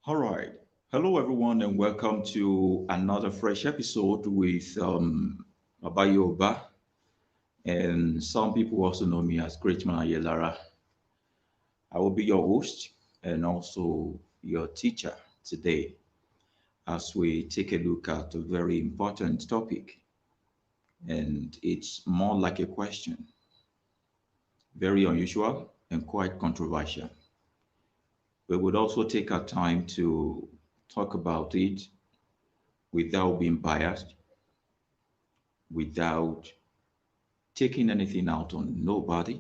All right. Hello, everyone, and welcome to another fresh episode with Baba Yooba. And some people also know me as Great Man Ayelara. I will be your host and also your teacher today as we take a look at a very important topic. And it's more like a question, very unusual and quite controversial. We would also take our time to talk about it without being biased, without taking anything out on nobody,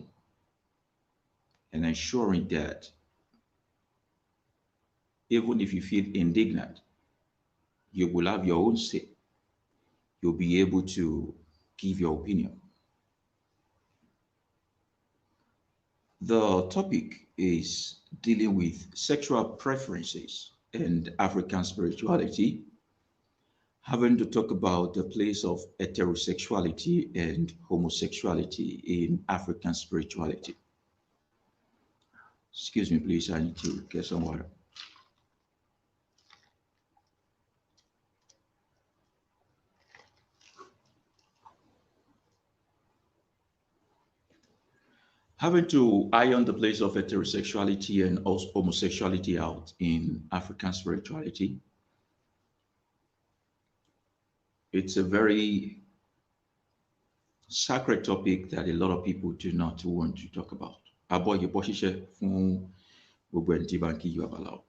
and ensuring that even if you feel indignant, you will have your own say. You'll be able to give your opinion. The topic is dealing with sexual preferences and African spirituality, having to talk about the place of heterosexuality and homosexuality in African spirituality. Excuse me, please, I need to get some water. Having to iron the place of heterosexuality and also homosexuality out in African spirituality, it's a very sacred topic that a lot of people do not want to talk about. Abo yebo ṣíṣe fún gbogbo ẹni tí bá ń kí Yorùbá láò.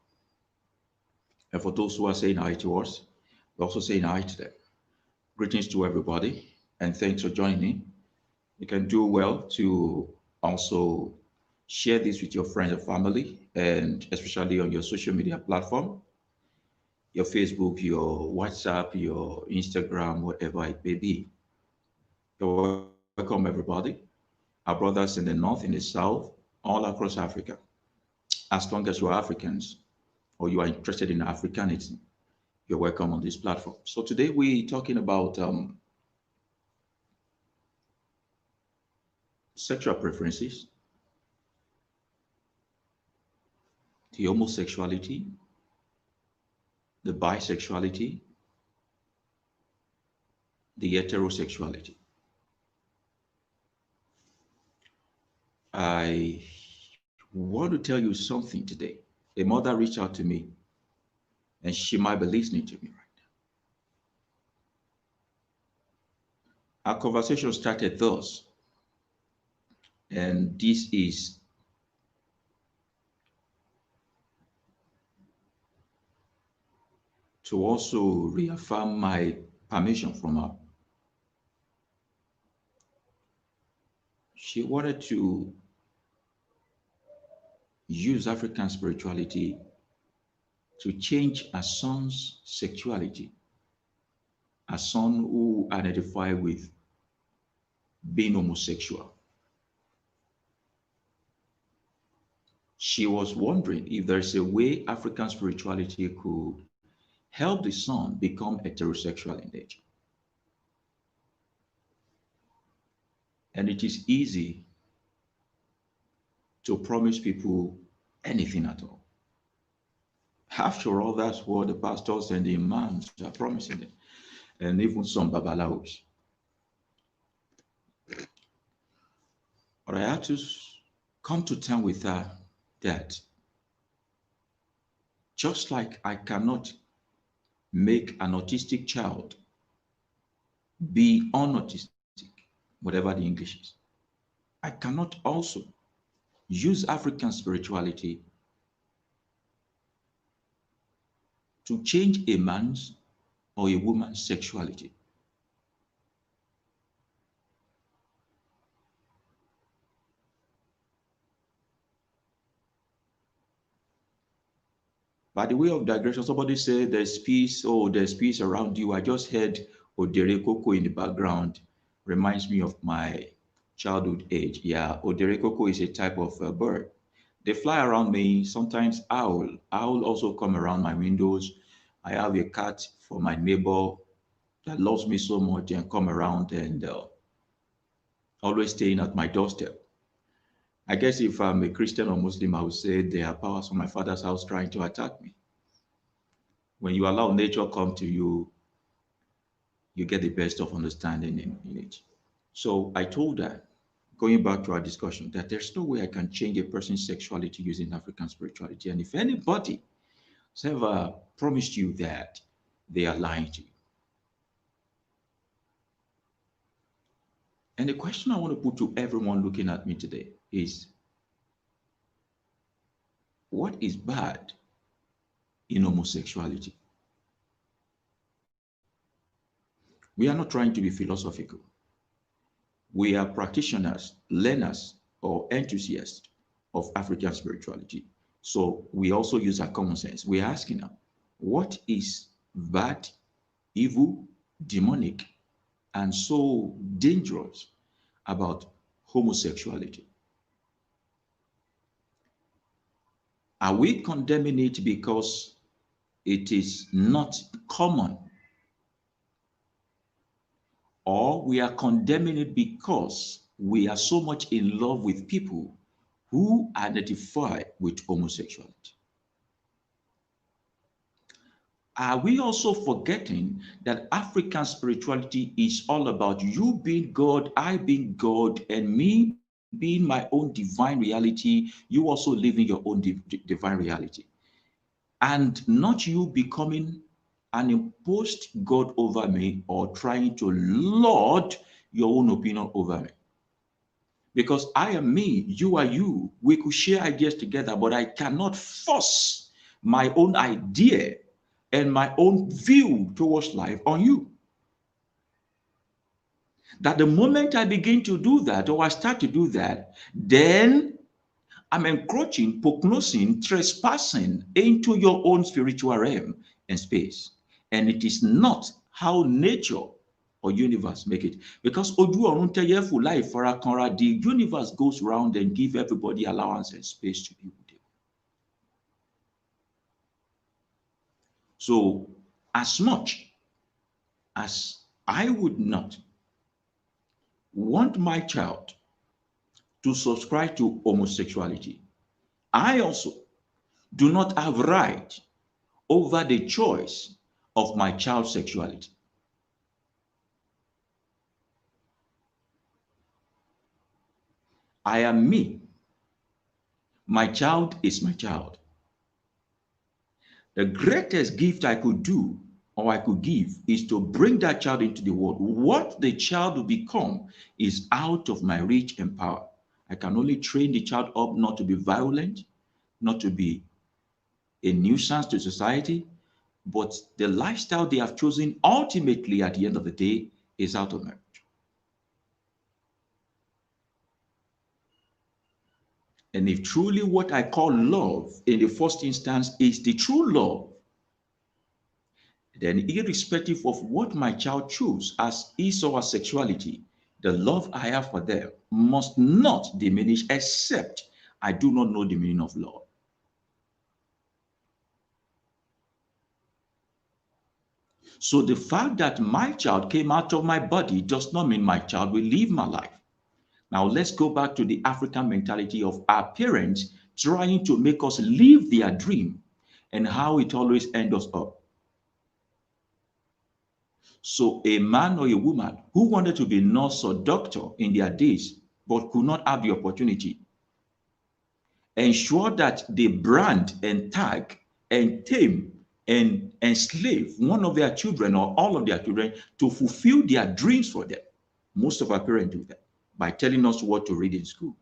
And for those who are saying hi to us, we're also saying hi to them. Greetings to everybody, and thanks for joining in. You can do well to also share this with your friends and family, and especially on your social media platform, your Facebook, your WhatsApp, your Instagram, whatever it may be. You're welcome, everybody. Our brothers in the north, in the south, all across Africa. As long as you are Africans or you are interested in Africanism, you're welcome on this platform. So today we're talking about sexual preferences, the homosexuality, the bisexuality, the heterosexuality. I want to tell you something today. A mother reached out to me, and she might be listening to me right now. Our conversation started thus, and this is to also reaffirm my permission from her. She wanted to use African spirituality to change a son's sexuality, a son who identified with being homosexual. She was wondering if there's a way African spirituality could help the son become heterosexual in nature. And it is easy to promise people anything at all. After all, that's what the pastors and the imams are promising them, and even some babalawos. But I had to come to terms with her that just like I cannot make an autistic child be unautistic, whatever the English is, I cannot also use African spirituality to change a man's or a woman's sexuality. By the way of digression, somebody said there's peace, oh, there's peace around you. I just heard Odere Koko in the background. Reminds me of my childhood age. Yeah, Odere Koko is a type of bird. They fly around me, sometimes owl. Owl also come around my windows. I have a cat for my neighbor that loves me so much and come around and always staying at my doorstep. I guess if I'm a Christian or Muslim, I would say there are powers from my father's house trying to attack me. When you allow nature come to you, you get the best of understanding in it. So I told her, going back to our discussion, that there's no way I can change a person's sexuality using African spirituality. And if anybody has ever promised you that, they are lying to you. And the question I want to put to everyone looking at me today is, what is bad in homosexuality? We are not trying to be philosophical. We are practitioners, learners, or enthusiasts of African spirituality. So we also use our common sense. We're asking now, what is bad, evil, demonic, and so dangerous about homosexuality? Are we condemning it because it is not common? Or we are condemning it because we are so much in love with people who identify with homosexuality? Are we also forgetting that African spirituality is all about you being God, I being God, and me being my own divine reality, you also living your own divine reality, and not you becoming an imposed God over me or trying to lord your own opinion over me? Because I am me, you are you. We could share ideas together, but I cannot force my own idea and my own view towards life on you. That the moment I begin to do that, or I start to do that, then I'm encroaching, prognosing, trespassing into your own spiritual realm and space. And it is not how nature or universe make it. Because the universe goes around and give everybody allowance and space to be with it. So as much as I would not want my child to subscribe to homosexuality, I also do not have right over the choice of my child's sexuality. I am me. My child is my child. The greatest gift I could do or I could give is to bring that child into the world. What the child will become is out of my reach and power. I can only train the child up not to be violent, not to be a nuisance to society, but the lifestyle they have chosen ultimately at the end of the day is out of marriage. And if truly what I call love in the first instance is the true love, then irrespective of what my child chooses as his or her sexuality, the love I have for them must not diminish, except I do not know the meaning of love. So the fact that my child came out of my body does not mean my child will live my life. Now let's go back to the African mentality of our parents trying to make us live their dream and how it always ends us up. So a man or a woman who wanted to be nurse or doctor in their days but could not have the opportunity, ensure that they brand and tag and tame and enslave one of their children or all of their children to fulfill their dreams for them. Most of our parents do that by telling us what to read in school.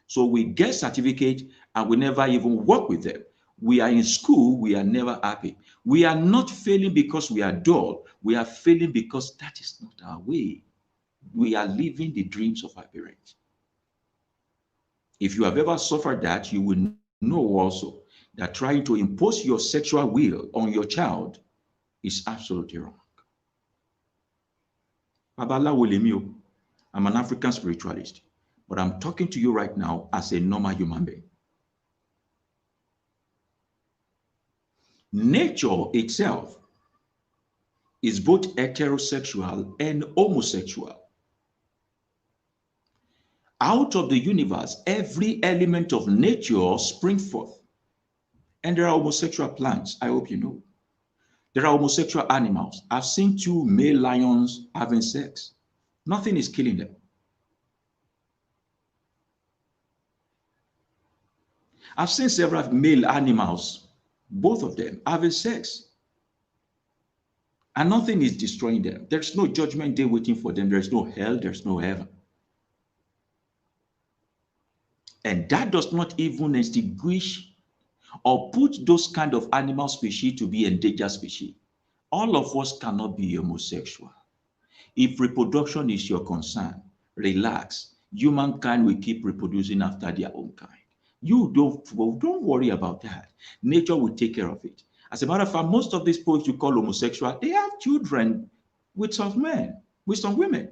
So we get certificate and we never even work with them. We are in school, we are never happy. We are not failing because we are dull. We are failing because that is not our way. We are living the dreams of our parents. If you have ever suffered that, you will know also that trying to impose your sexual will on your child is absolutely wrong. Babalawo lemi o. I'm an African spiritualist, but I'm talking to you right now as a normal human being. Nature itself is both heterosexual and homosexual. Out of the universe, every element of nature springs forth. And there are homosexual plants, I hope you know. There are homosexual animals. I've seen two male lions having sex. Nothing is killing them. I've seen several male animals, both of them, having sex. And nothing is destroying them. There's no judgment day waiting for them. There's no hell. There's no heaven. And that does not even extinguish or put those kind of animal species to be endangered species. All of us cannot be homosexual. If reproduction is your concern, relax. Humankind will keep reproducing after their own kind. You don't worry about that. Nature will take care of it. As a matter of fact, most of these folks you call homosexual, they have children with some men, with some women.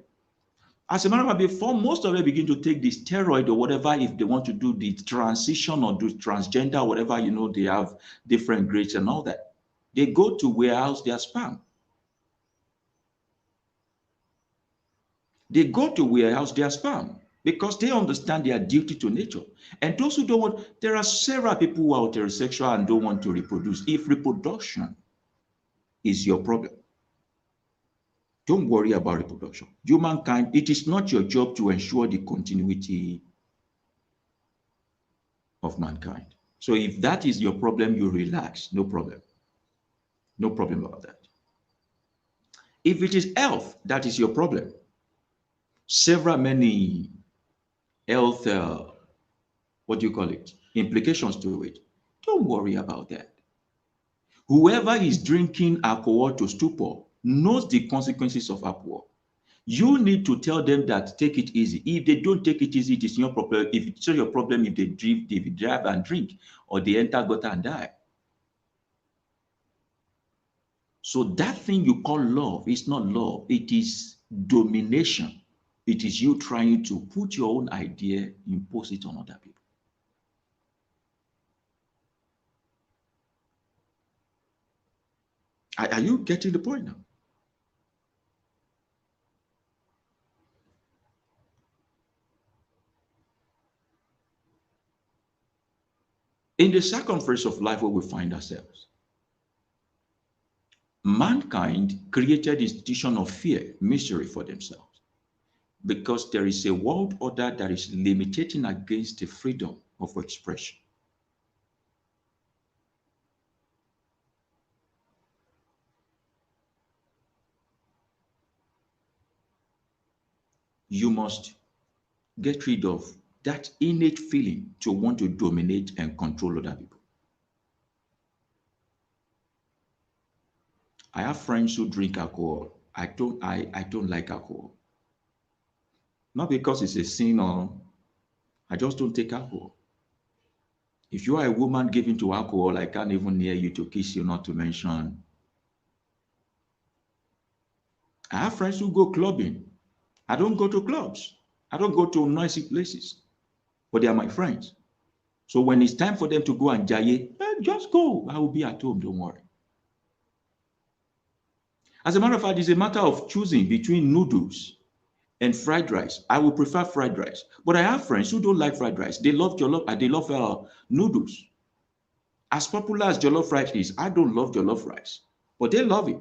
As a matter of fact, before most of them begin to take the steroid or whatever, if they want to do the transition or do transgender, or whatever, they have different grades and all that. They go to warehouse their sperm. They go to warehouse their sperm because they understand their duty to nature. And those who don't want, there are several people who are heterosexual and don't want to reproduce. If reproduction is your problem, don't worry about reproduction. Humankind, it is not your job to ensure the continuity of mankind. So if that is your problem, you relax, no problem. No problem about that. If it is health, that is your problem. Many health, implications to it. Don't worry about that. Whoever is drinking alcohol to stupor knows the consequences of alcohol. You need to tell them that take it easy. If they don't take it easy, it is your problem. If it's your problem, if they drive and drink, or they enter gutter and die. So that thing you call love is not love. It is domination. It is you trying to put your own idea, impose it on other people. Are you getting the point now? In the circumference of life where we find ourselves, mankind created the institution of fear, misery for themselves, because there is a world order that is limiting against the freedom of expression. You must get rid of that innate feeling to want to dominate and control other people. I have friends who drink alcohol. I don't like alcohol. Not because it's a sin, or I just don't take alcohol. If you are a woman given to alcohol, I can't even near you to kiss you, not to mention. I have friends who go clubbing. I don't go to clubs. I don't go to noisy places, but they are my friends. So when it's time for them to go and jaye, just go. I will be at home, don't worry. As a matter of fact, it's a matter of choosing between noodles and fried rice. I will prefer fried rice. But I have friends who don't like fried rice. They love jollof, they love noodles. As popular as jollof rice is, I don't love jollof rice, but they love it.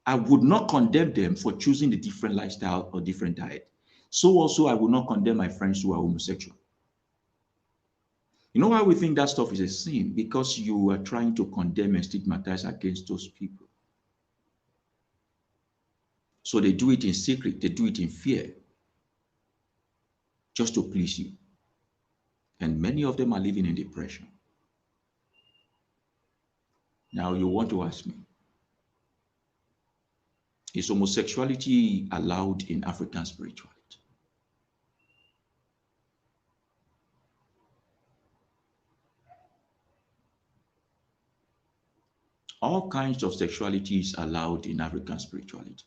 I would not condemn them for choosing a different lifestyle or different diet. So also, I will not condemn my friends who are homosexual. You know why we think that stuff is a sin? Because you are trying to condemn and stigmatize against those people. So they do it in secret, they do it in fear, just to please you. And many of them are living in depression. Now you want to ask me, is homosexuality allowed in African spirituality? All kinds of sexuality is allowed in African spirituality.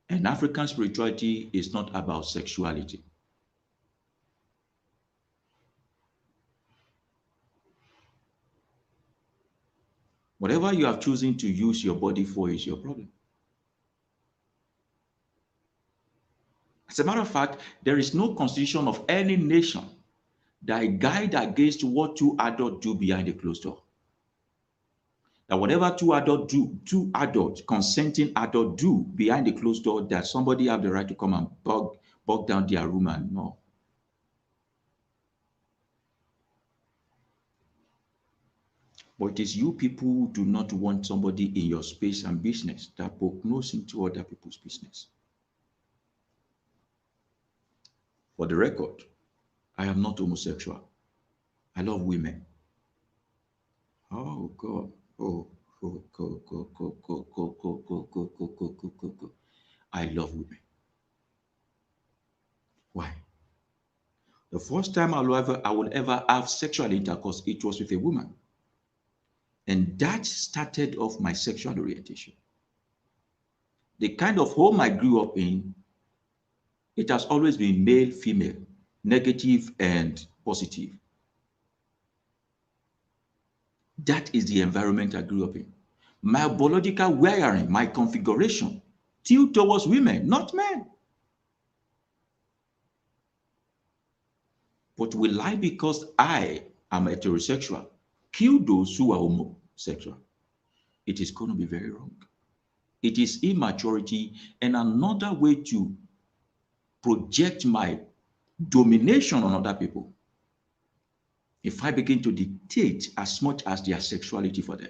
And African spirituality is not about sexuality. Whatever you have chosen to use your body for is your problem. As a matter of fact, there is no constitution of any nation that guide against what two adults do behind a closed door. That whatever two adults, consenting adults do behind the closed door, that somebody have the right to come and bog down their room and no. But it is you people who do not want somebody in your space and business that poke nose into other people's business. For the record, I am not homosexual. I love women. Oh God. Oh, go. I love women. Why? The first time I will ever have sexual intercourse, it was with a woman. And that started off my sexual orientation. The kind of home I grew up in, it has always been male, female, negative and positive. That is the environment I grew up in. My biological wiring, my configuration, tilt towards women, not men. But will I, because I am heterosexual, kill those who are homosexual? It is going to be very wrong. It is immaturity and another way to project my domination on other people. If I begin to dictate as much as their sexuality for them.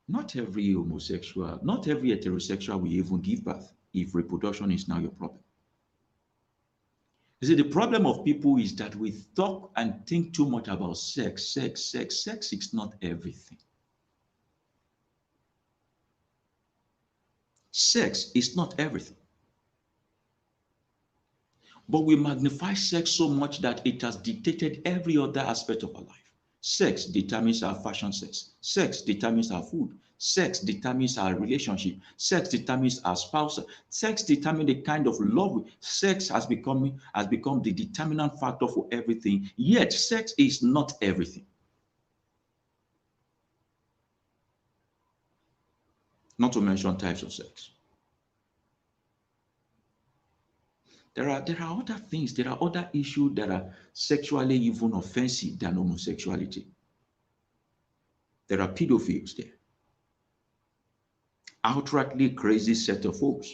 Not every homosexual, not every heterosexual will even give birth if reproduction is now your problem. You see, the problem of people is that we talk and think too much about sex. Sex is not everything. Sex is not everything. But we magnify sex so much that it has dictated every other aspect of our life. Sex determines our fashion sense. Sex determines our food. Sex determines our relationship. Sex determines our spouse. Sex determines the kind of love. Sex has become the determinant factor for everything. Yet, sex is not everything. Not to mention types of sex. There are other things, there are other issues that are sexually even offensive than homosexuality. There are pedophiles there. Outrightly crazy set of folks.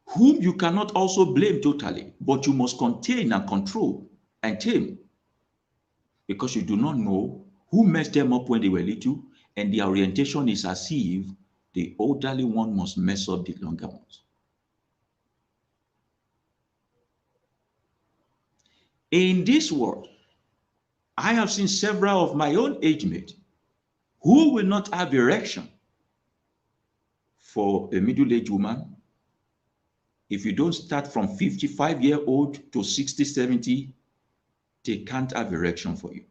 Whom you cannot also blame totally, but you must contain and control and tame. Because you do not know who messed them up when they were little, and their orientation is as if the elderly one must mess up the younger ones. In this world, I have seen several of my own age mates who will not have erection for a middle-aged woman. If you don't start from 55-year-old to 60, 70, they can't have erection for you.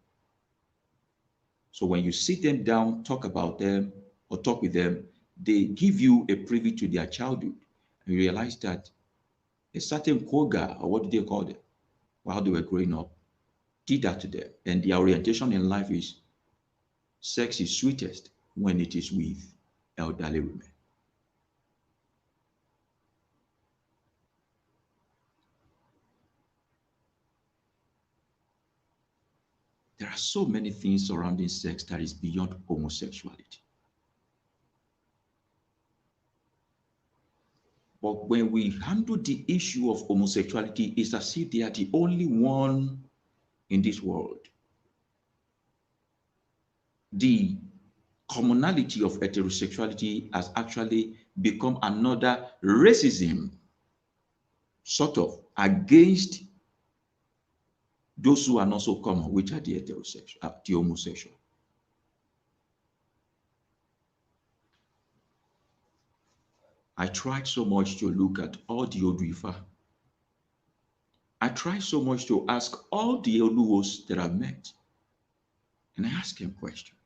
So when you sit them down, talk about them or talk with them, they give you a preview to their childhood. And you realize that a certain koga, or what do they call them, while they were growing up, did that to them. And their orientation in life is sex is sweetest when it is with elderly women. There are so many things surrounding sex that is beyond homosexuality. But when we handle the issue of homosexuality, it's as if they are the only one in this world. The commonality of heterosexuality has actually become another racism, sort of, against those who are not so common, which are the heterosexual, the homosexual. I tried so much to look at all the Odwifa. I tried so much to ask all the Oluwos that I've met. And I asked them a question.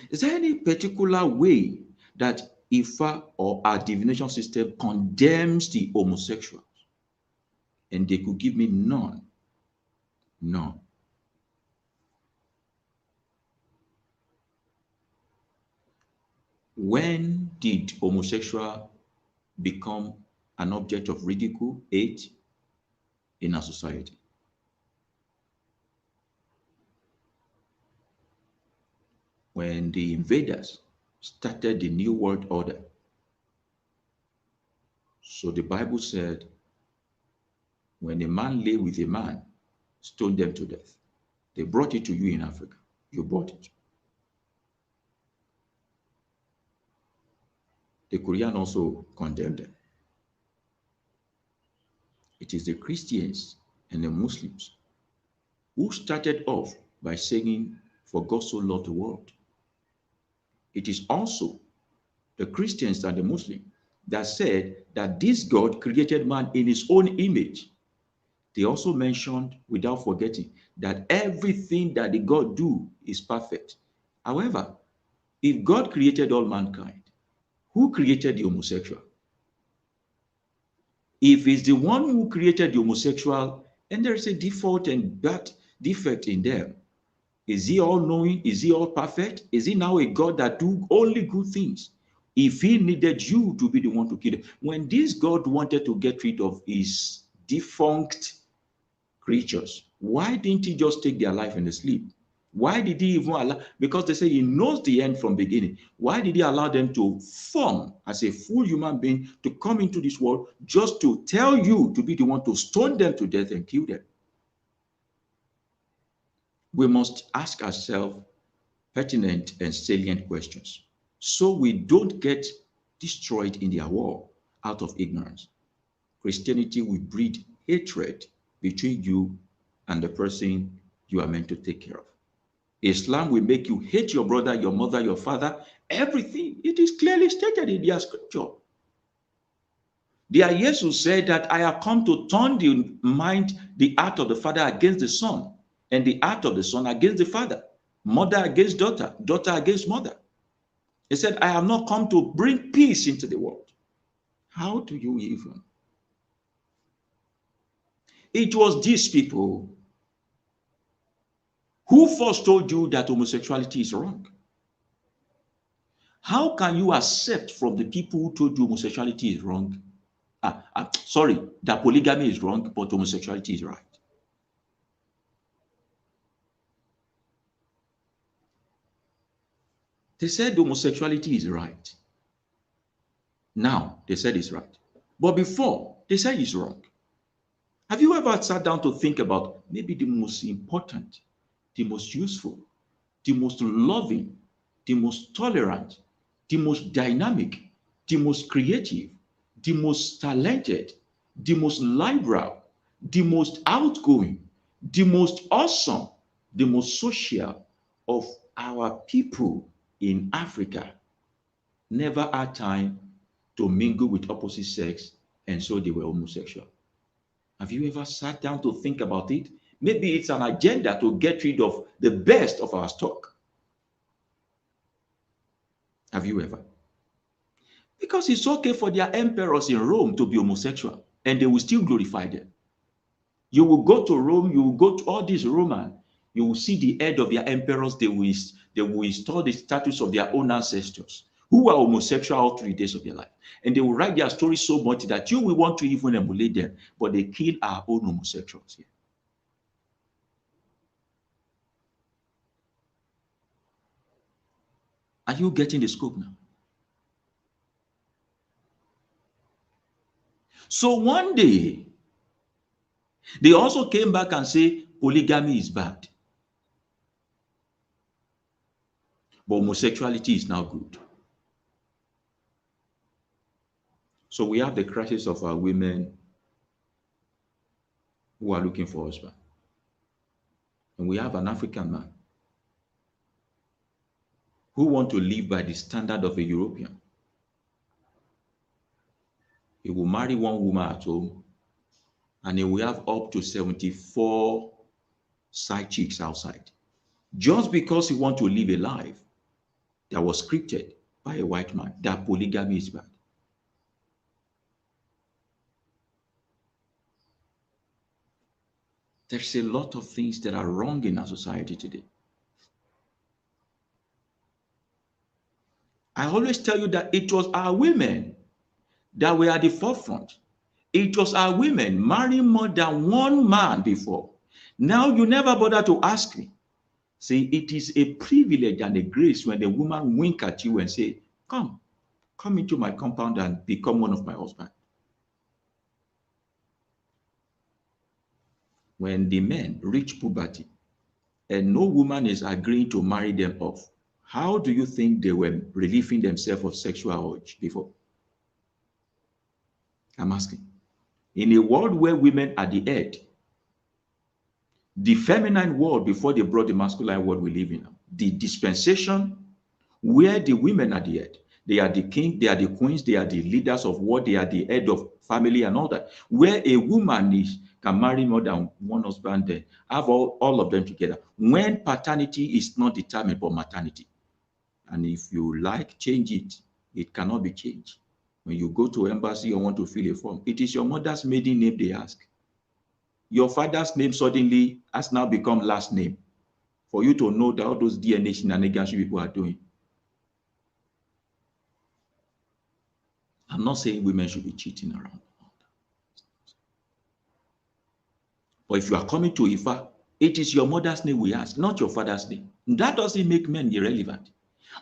Is there any particular way that Ifa or our divination system condemns the homosexuals? And they could give me none. None. When did homosexual become an object of ridicule, hate? in our society. When the invaders started the New World Order, so the Bible said, when a man lay with a man, stone them to death. They brought it to you in Africa. You bought it. The Quran also condemned them. It is the Christians and the Muslims who started off by saying, for God so loved the world. It is also the Christians and the Muslims that said that this God created man in his own image. They also mentioned, without forgetting, that everything that the God do is perfect. However, if God created all mankind, who created the homosexual? If it's the one who created the homosexual, and there is a default and that defect in them, is he all knowing? Is he all perfect? Is he now a God that do only good things? If he needed you to be the one to kill him, when this God wanted to get rid of his defunct creatures, why didn't he just take their life in the sleep? Why did he even allow? Because they say he knows the end from beginning. Why did he allow them to form as a full human being to come into this world just to tell you to be the one to stone them to death and kill them? We must ask ourselves pertinent and salient questions so we don't get destroyed in their war out of ignorance. Christianity will breed hatred between you and the person you are meant to take care of. Islam will make you hate your brother, your mother, your father, everything. It is clearly stated in their scripture. There Jesus said that I have come to turn the heart of the father against the son, and the heart of the son against the father, mother against daughter, daughter against mother. He said, I have not come to bring peace into the world. How do you even? It was these people who first told you that homosexuality is wrong. How can you accept from the people who told you homosexuality is wrong? Sorry, that polygamy is wrong, but homosexuality is right. They said homosexuality is right. Now, they said it's right. But before, they said it's wrong. Have you ever sat down to think about maybe the most important, the most useful, the most loving, the most tolerant, the most dynamic, the most creative, the most talented, the most liberal, the most outgoing, the most awesome, the most social of our people in Africa never had time to mingle with opposite sex, and so they were homosexual? Have you ever sat down to think about it? Maybe it's an agenda to get rid of the best of our stock. Have you ever? Because it's okay for their emperors in Rome to be homosexual, and they will still glorify them. You will go to Rome, you will go to all these Roman, you will see the head of their emperors, they will install the statues of their own ancestors who were homosexual all 3 days of their life. And they will write their story so much that you will want to even emulate them, but they kill our own homosexuals here. Are you getting the scope now? So one day, they also came back and say polygamy is bad, but homosexuality is now good. So we have the crisis of our women who are looking for husband. And we have an African man who want to live by the standard of a European. He will marry one woman at home, and he will have up to 74 side chicks outside, just because he wants to live a life that was scripted by a white man, that polygamy is bad. There's a lot of things that are wrong in our society today. I always tell you that it was our women that were at the forefront It was our women marrying more than one man before. Now you never bother to ask me. See, it is a privilege and a grace when the woman wink at you and say, come into my compound and become one of my husbands. When the men reach puberty and no woman is agreeing to marry them off, how do you think they were relieving themselves of sexual urge before? I'm asking. In a world where women are the head, the feminine world before they brought the masculine world we live in now, the dispensation where the women are the head, they are the king, they are the queens, they are the leaders of war, they are the head of family and all that, where a woman can marry more than one husband, then have all of them together. When paternity is not determined but maternity, and if you like, change it, it cannot be changed. When you go to embassy or want to fill a form, it is your mother's maiden name they ask. Your father's name suddenly has now become last name for you to know that all those DNA shenanigans people are doing. I'm not saying women should be cheating around. But if you are coming to Ifa, it is your mother's name we ask, not your father's name. That doesn't make men irrelevant.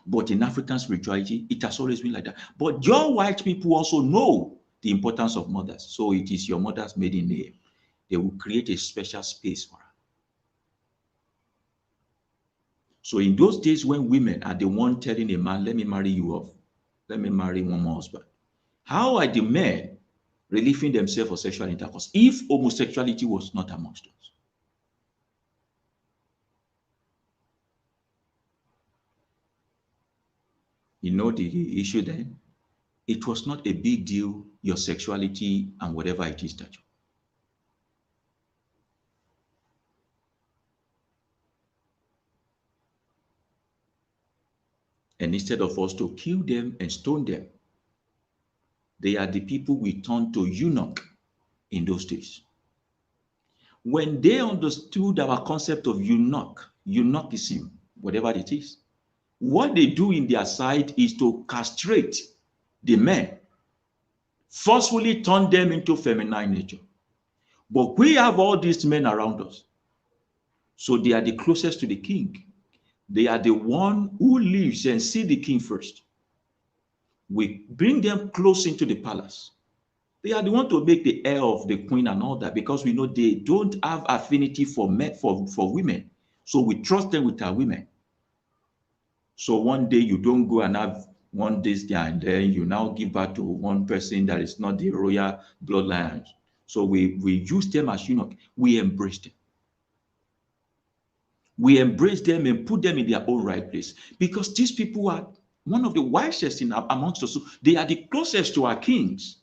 But in African spirituality, it has always been like that. But your white people also know the importance of mothers. So it is your mother's maiden name. They will create a special space for her. So in those days when women are the one telling a man, let me marry you off, let me marry one more husband, how are the men relieving themselves of sexual intercourse if homosexuality was not amongst us? You know the issue then? It was not a big deal, your sexuality and whatever it is that you. And instead of us to kill them and stone them, they are the people we turn to eunuch in those days. When they understood our concept of eunuchism, whatever it is, what they do in their side is to castrate the men, forcefully turn them into feminine nature. But we have all these men around us. So they are the closest to the king. They are the one who lives and see the king first. We bring them close into the palace. They are the one to make the heir of the queen and all that, because we know they don't have affinity for men, for women. So we trust them with our women. So one day you don't go and have one this guy, and then you now give birth to one person that is not the royal bloodline. So we use them as eunuch. We embrace them. We embrace them and put them in their own right place, because these people are one of the wisest amongst us. They are the closest to our kings.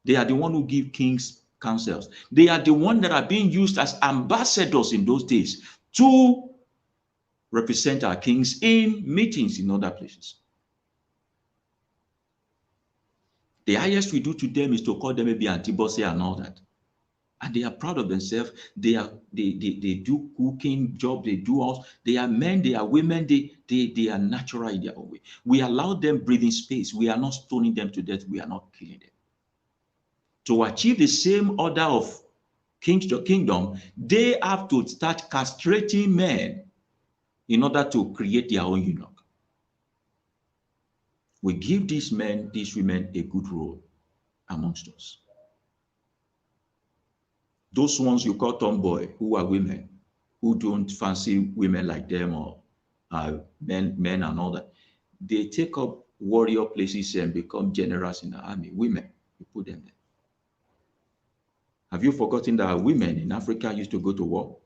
They are the one who give kings counsels. They are the one that are being used as ambassadors in those days to represent our kings in meetings in other places. The highest we do to them is to call them maybe Antibose and all that. And they are proud of themselves. They do cooking job, they do all. They are men, they are women, they are natural in their own way. We allow them breathing space. We are not stoning them to death. We are not killing them. To achieve the same order of kingdom, they have to start castrating men in order to create their own eunuch. We give these men, these women a good role amongst us. Those ones you call tomboy, who are women, who don't fancy women like them, or men and all that, they take up warrior places and become generals in the army. Women, you put them there. Have you forgotten that women in Africa used to go to war?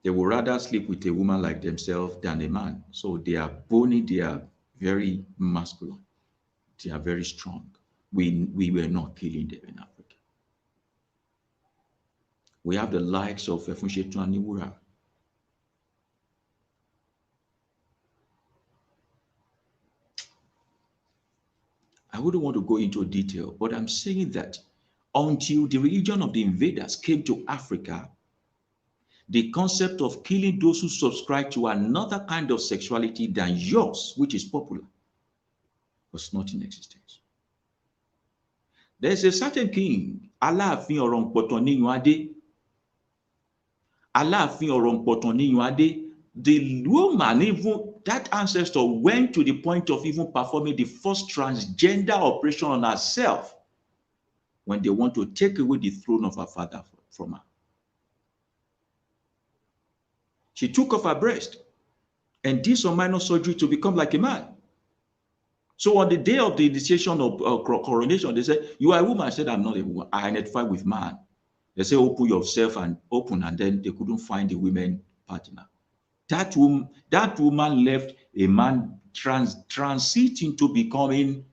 They would rather sleep with a woman like themselves than a man. So they are bony, they are very masculine, they are very strong. We were not killing them in Africa. We have the likes of Efunshetu and Niwura. I wouldn't want to go into detail, but I'm saying that until the religion of the invaders came to Africa, the concept of killing those who subscribe to another kind of sexuality than yours, which is popular, was not in existence. There's a certain king, Aláàfin Ọ̀rànpọ̀tàn níyàn adé. Aláàfin Ọ̀rànpọ̀tàn níyàn adé. The woman, even that ancestor, went to the point of even performing the first transgender operation on herself when they want to take away the throne of her father from her. She took off her breast and did some minor surgery to become like a man. So on the day of the initiation of coronation, they said, "You are a woman." I said, "I'm not a woman. I identify with man." They say, "Open yourself," and open, and then they couldn't find the women partner. That woman left a man transiting to becoming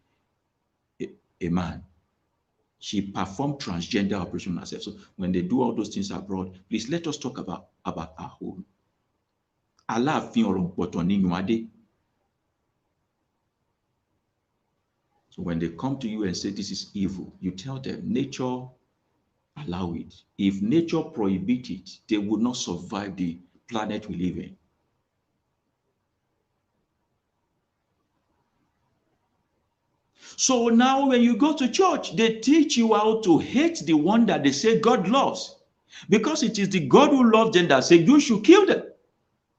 a man. She performed transgender operation herself. So when they do all those things abroad, please let us talk about our home. Aláàfin Ọ̀rànpọ̀tàn níyàn adé. So when they come to you and say this is evil, you tell them nature allow it. If nature prohibits it, they would not survive the planet we live in. So now when you go to church, they teach you how to hate the one that they say God loves. Because it is the God who loves them that say you should kill them.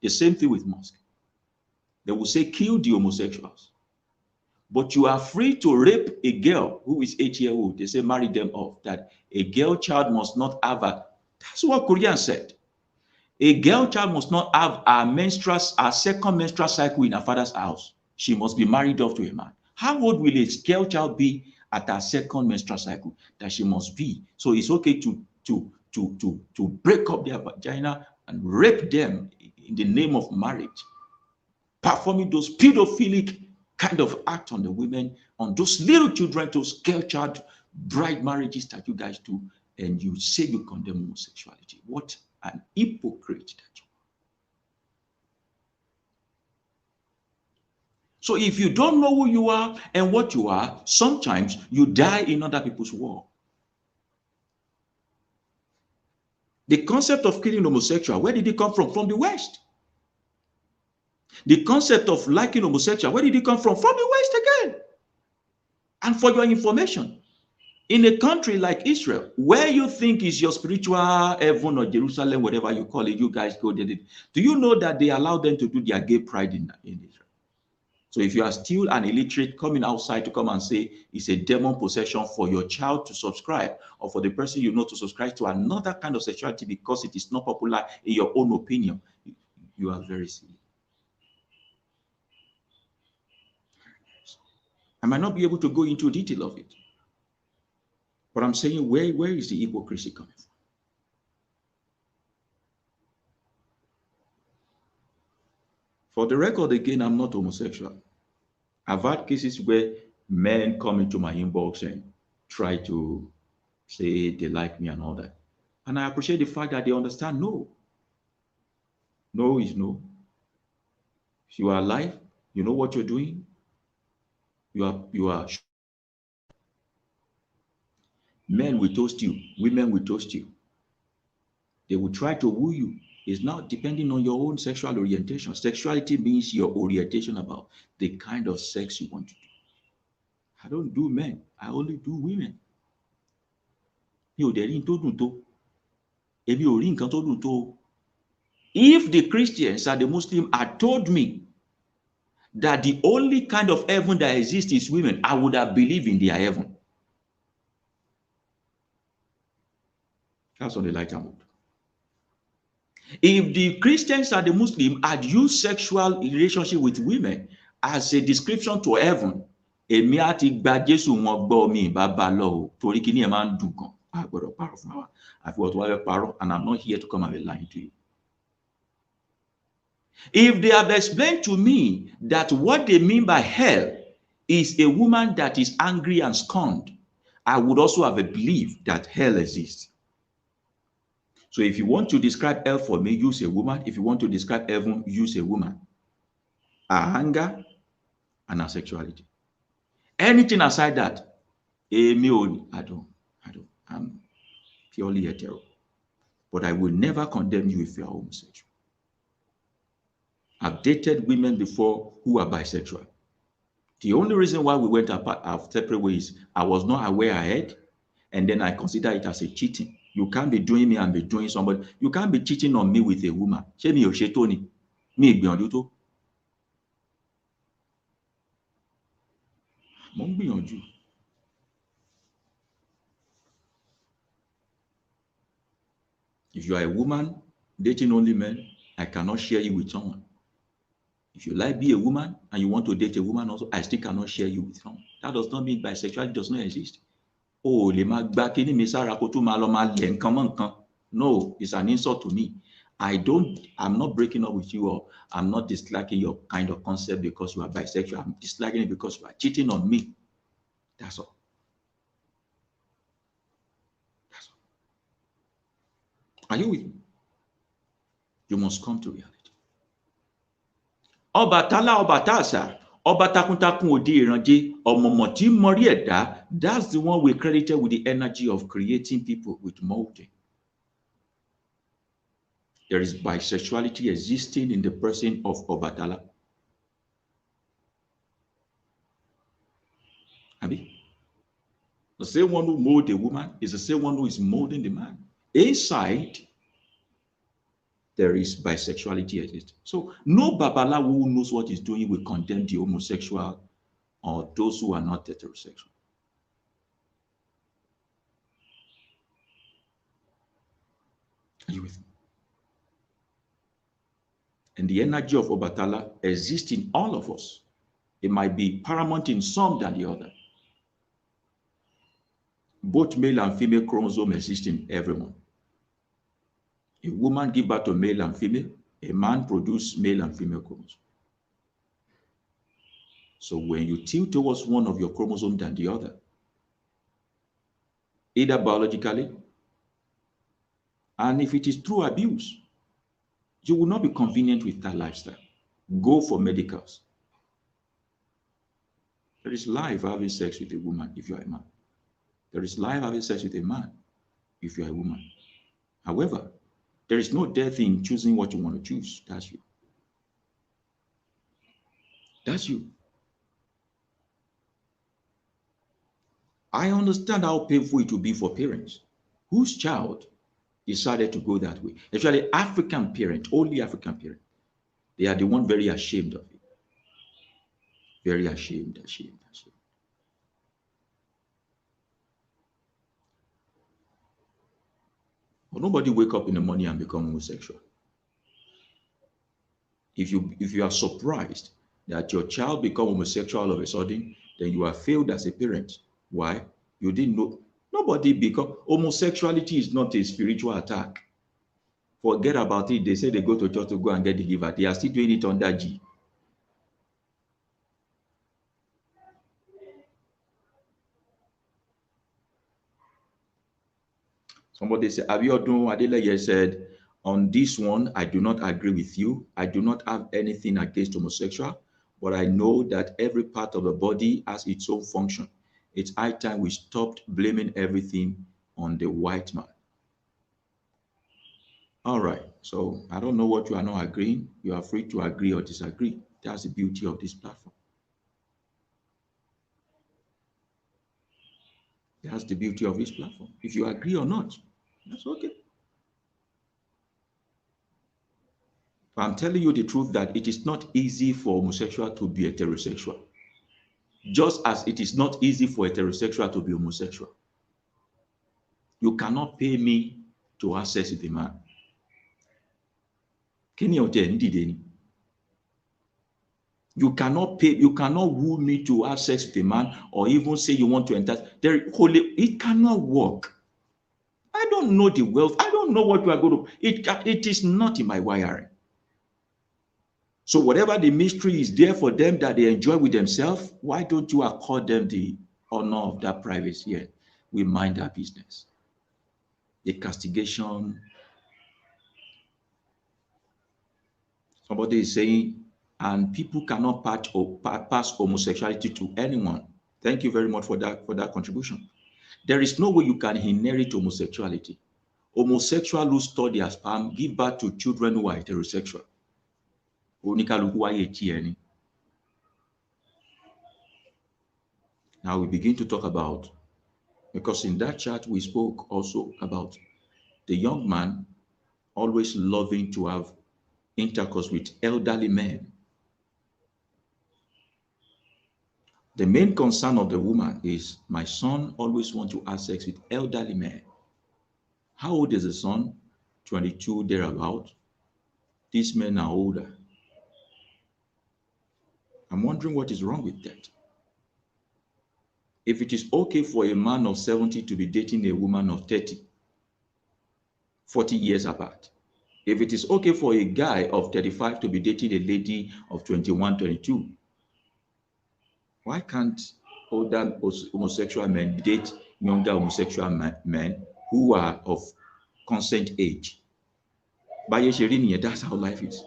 The same thing with mosque. They will say kill the homosexuals. But you are free to rape a girl who is 8-year-old. They say marry them off. That a girl child must not have that's what Korean said. A girl child must not have a second menstrual cycle in her father's house. She must be married off to a man. How old will a girl child be at her second menstrual cycle? That she must be. So it's okay to break up their vagina and rape them in the name of marriage, performing those pedophilic kind of act on the women, on those little children, those girl child bride marriages that you guys do, and you say you condemn homosexuality. What an hypocrite that you are. So if you don't know who you are and what you are, sometimes you die in other people's war. The concept of killing homosexual, where did it come from? From the West. The concept of liking homosexual, where did it come from? From the West again. And for your information, in a country like Israel, where you think is your spiritual heaven or Jerusalem, whatever you call it, you guys go there. Do you know that they allow them to do their gay pride in Israel? So if you are still an illiterate coming outside to come and say it's a demon possession for your child to subscribe, or for the person you know to subscribe to another kind of sexuality because it is not popular in your own opinion, you are very silly. I might not be able to go into detail of it, but I'm saying where is the hypocrisy coming from? For the record, again, I'm not homosexual. I've had cases where men come into my inbox and try to say they like me and all that. And I appreciate the fact that they understand no. No is no. If you are alive, you know what you're doing. You are. Men will toast you, women will toast you. They will try to woo you. It's not depending on your own sexual orientation. Sexuality means your orientation about the kind of sex you want to do. I don't do men, I only do women. If the Christians and the Muslims had told me that the only kind of heaven that exists is women, I would have believed in their heaven. That's on the lighter mode. If the Christians and the Muslims had used sexual relationship with women as a description to heaven, èmi á ti gba Jésù wọn gbọ́ mi bàbá lọ o torí kíní ẹ̀ máa ń dùn gan. A gbọ́dọ̀ parọ́ fún wa. Àfi wọ́n tó wá fẹ́ parọ́, and I'm not here to come and be lying to you. If they have explained to me that what they mean by hell is a woman that is angry and scorned, I would also have a belief that hell exists. So if you want to describe hell for me, use a woman. If you want to describe heaven, use a woman. Our anger and our sexuality. Anything aside that, I don't. I'm purely hetero. But I will never condemn you if you are homosexual. I've dated women before who are bisexual. The only reason why we went apart our separate ways, I was not aware ahead, and then I consider it as a cheating. You can't be doing me and be doing somebody. You can't be cheating on me with a woman. Ṣé mi ò ṣe tó ni? Mi ìgbìyànjú tó. Mo ń gbìyànjú. If you are a woman dating only men, I cannot share you with someone. If you like be a woman and you want to date a woman also, I still cannot share you with someone. That does not mean bisexuality does not exist. Oh, lè máa gbá kíní mi sára kó tún máa lọ máa lẹ̀ nǹkan mọ́ nǹkan. No, it's an insult to me. I'm not breaking up with you, or I'm not disliking your kind of concept because you are bisexual. I'm disliking it because you are cheating on me. That's all. That's all. Are you with me? You must come to reality. Ọbàtálá Ọbàtásà, ọba takuntakun òde ìrànjẹ, ọ̀mọ̀mọ̀ tí mọrí ẹ̀dá, that's the one we credited with the energy of creating people with molding. There is bisexuality existing in the person of Ọbàtálá. Abi? The same one who molded the woman is the same one who is molding the man. Inside, there is bisexuality existing. So no Babalawo who knows what he's doing will condemn the homosexual or those who are not heterosexual. Are you with me? And the energy of Ọbàtálá exists in all of us. It might be paramount in some than the other. Both male and female chromosome exist in everyone. A woman gives birth to male and female. A man produces male and female chromosomes. So when you tilt towards one of your chromosomes than the other, either biologically, and if it is through abuse, you will not be convenient with that lifestyle. Go for medicals. There is life having sex with a woman if you are a man. There is life having sex with a man if you are a woman. However, there is no death in choosing what you want to choose. That's you. That's you. I understand how painful it will be for parents whose child decided to go that way. Especially African parents, only African parents. They are the one very ashamed of it. Very ashamed. But nobody wake up in the morning and become homosexual. If you are surprised that your child become homosexual all of a sudden, then you have failed as a parent. Why? You didn't know. Nobody become homosexuality is not a spiritual attack. Forget about it. They say they go to church to go and get delivered. They are still doing it under G. Somebody said, Abiodun Adeleye said, on this one, I do not agree with you. I do not have anything against homosexual, but I know that every part of the body has its own function. It's high time we stopped blaming everything on the white man. All right. So I don't know what you are not agreeing. You are free to agree or disagree. That's the beauty of this platform. That's the beauty of this platform. If you agree or not, that's okay. I'm telling you the truth that it is not easy for homosexual to be heterosexual. Just as it is not easy for heterosexual to be homosexual. You cannot pay me to have sex with a man. You cannot pay, you cannot woo me to have sex with a man or even say you want to enter. It cannot work. I don't know the wealth. I don't know what you are going to. It is not in my wiring. So whatever the mystery is there for them that they enjoy with themselves, why don't you accord them the honor of that privacy? Yeah, we mind our business. The castigation. Somebody is saying, and people cannot pass homosexuality to anyone. Thank you very much for that contribution. There is no way you can inherit homosexuality. Homosexual who store their sperm give birth to children who are heterosexual. Now we begin to talk about, because in that chat we spoke also about the young man always loving to have intercourse with elderly men. The main concern of the woman is, my son always wants to have sex with elderly men. How old is the son? 22, thereabout. These men are older. I'm wondering what is wrong with that. If it is okay for a man of 70 to be dating a woman of 30, 40 years apart, if it is okay for a guy of 35 to be dating a lady of 21, 22, why can't older homosexual men date younger homosexual men who are of consent age? That's how life is.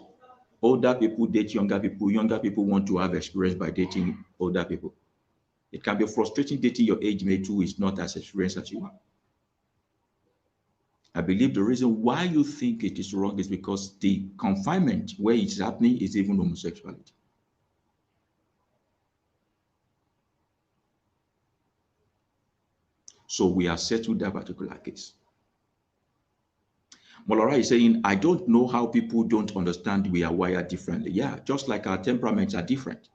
Older people date younger people want to have experience by dating older people. It can be frustrating dating your age mate who is not as experienced as you are. I believe the reason why you think it is wrong is because the confinement where it's happening is even homosexuality. So we have settled that particular case. Molara is saying, I don't know how people don't understand we are wired differently. Yeah, just like our temperaments are different.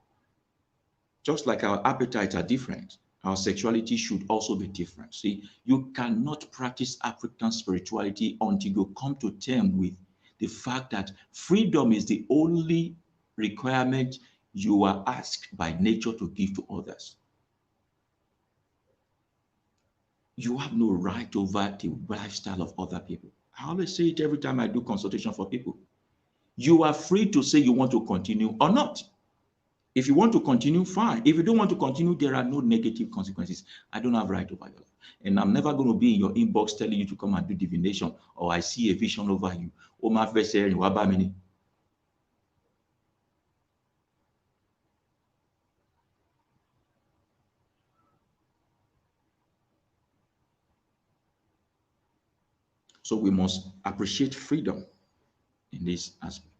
Just like our appetites are different, our sexuality should also be different. See, you cannot practice African spirituality until you come to terms with the fact that freedom is the only requirement you are asked by nature to give to others. You have no right over the lifestyle of other people. I always say it every time I do consultation for people. You are free to say you want to continue or not. If you want to continue, fine. If you don't want to continue, there are no negative consequences. I don't have right over your life. And I'm never going to be in your inbox telling you to come and do divination, or I see a vision over you. So we must appreciate freedom in this aspect.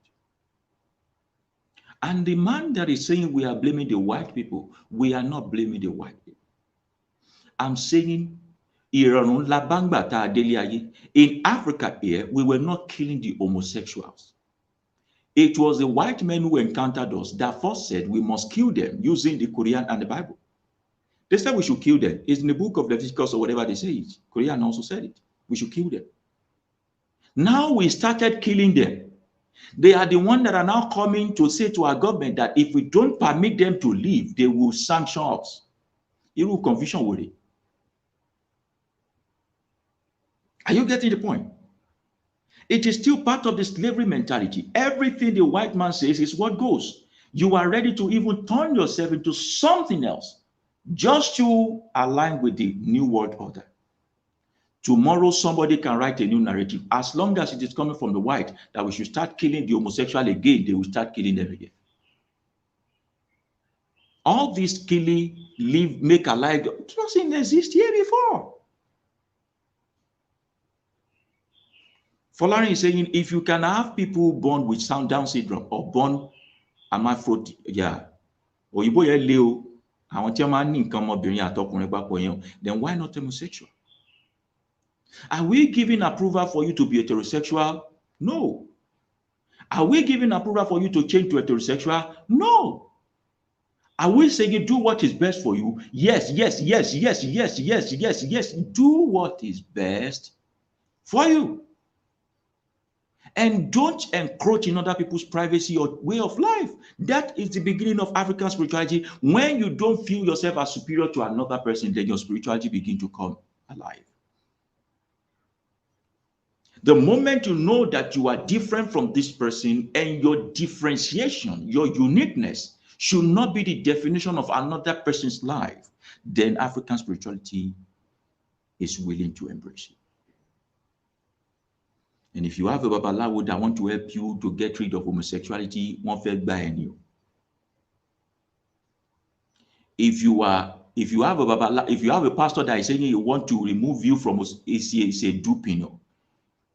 And the man that is saying we are blaming the white people, we are not blaming the white people. I'm saying in Africa here, we were not killing the homosexuals. It was the white men who encountered us that first said we must kill them using the Quran and the Bible. They said we should kill them. It's in the book of Leviticus or whatever they say it. Quran also said it. We should kill them. Now we started killing them. They are the ones that are now coming to say to our government that if we don't permit them to leave, they will sanction us. It will confusion with it. Are you getting the point? It is still part of the slavery mentality. Everything the white man says is what goes. You are ready to even turn yourself into something else just to align with the new world order. Tomorrow, somebody can write a new narrative. As long as it is coming from the white that we should start killing the homosexual again, they will start killing them again. All this killing, live, make alive, doesn't exist here before. Folarin is saying, if you can have people born with Down syndrome or born hermaphrodite, yeah, or you boy Leo, I want your man come up then why not homosexual? Are we giving approval for you to be heterosexual? No. Are we giving approval for you to change to heterosexual? No. Are we saying do what is best for you? Yes, yes, yes, yes, yes, yes, yes, yes. Do what is best for you. And don't encroach in other people's privacy or way of life. That is the beginning of African spirituality. When you don't feel yourself as superior to another person, then your spirituality begins to come alive. The moment you know that you are different from this person and your differentiation, your uniqueness should not be the definition of another person's life, then African spirituality is willing to embrace it. And if you have a babalawo that want to help you to get rid of homosexuality, one felt by you. If you have a pastor that is saying you want to remove you from it's a duping.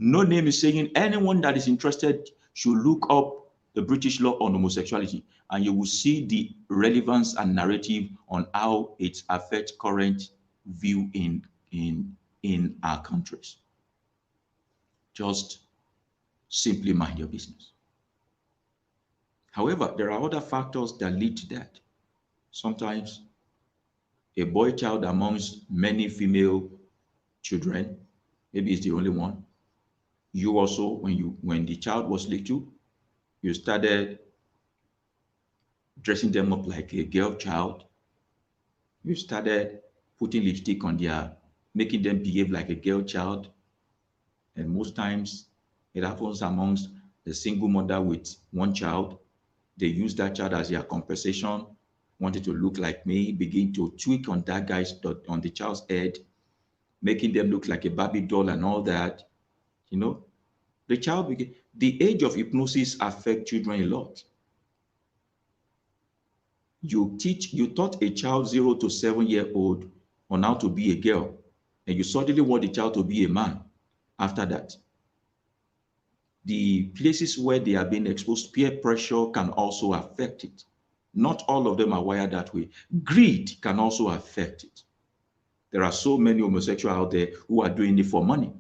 No name is saying anyone that is interested should look up the British law on homosexuality, and you will see the relevance and narrative on how it affects current view in our countries. Just simply mind your business. However, there are other factors that lead to that. Sometimes a boy child amongst many female children, maybe it's the only one. You also, when the child was little, you started dressing them up like a girl child. You started putting lipstick on their, making them behave like a girl child. And most times it happens amongst the single mother with one child. They use that child as their compensation, wanted to look like me, begin to tweak on that guy's, on the child's head, making them look like a Barbie doll and all that. You know, the child begin, the age of hypnosis affects children a lot. You taught a child 0 to 7 year old on how to be a girl, and you suddenly want the child to be a man after that. The places where they are being exposed, peer pressure can also affect it. Not all of them are wired that way. Greed can also affect it. There are so many homosexuals out there who are doing it for money.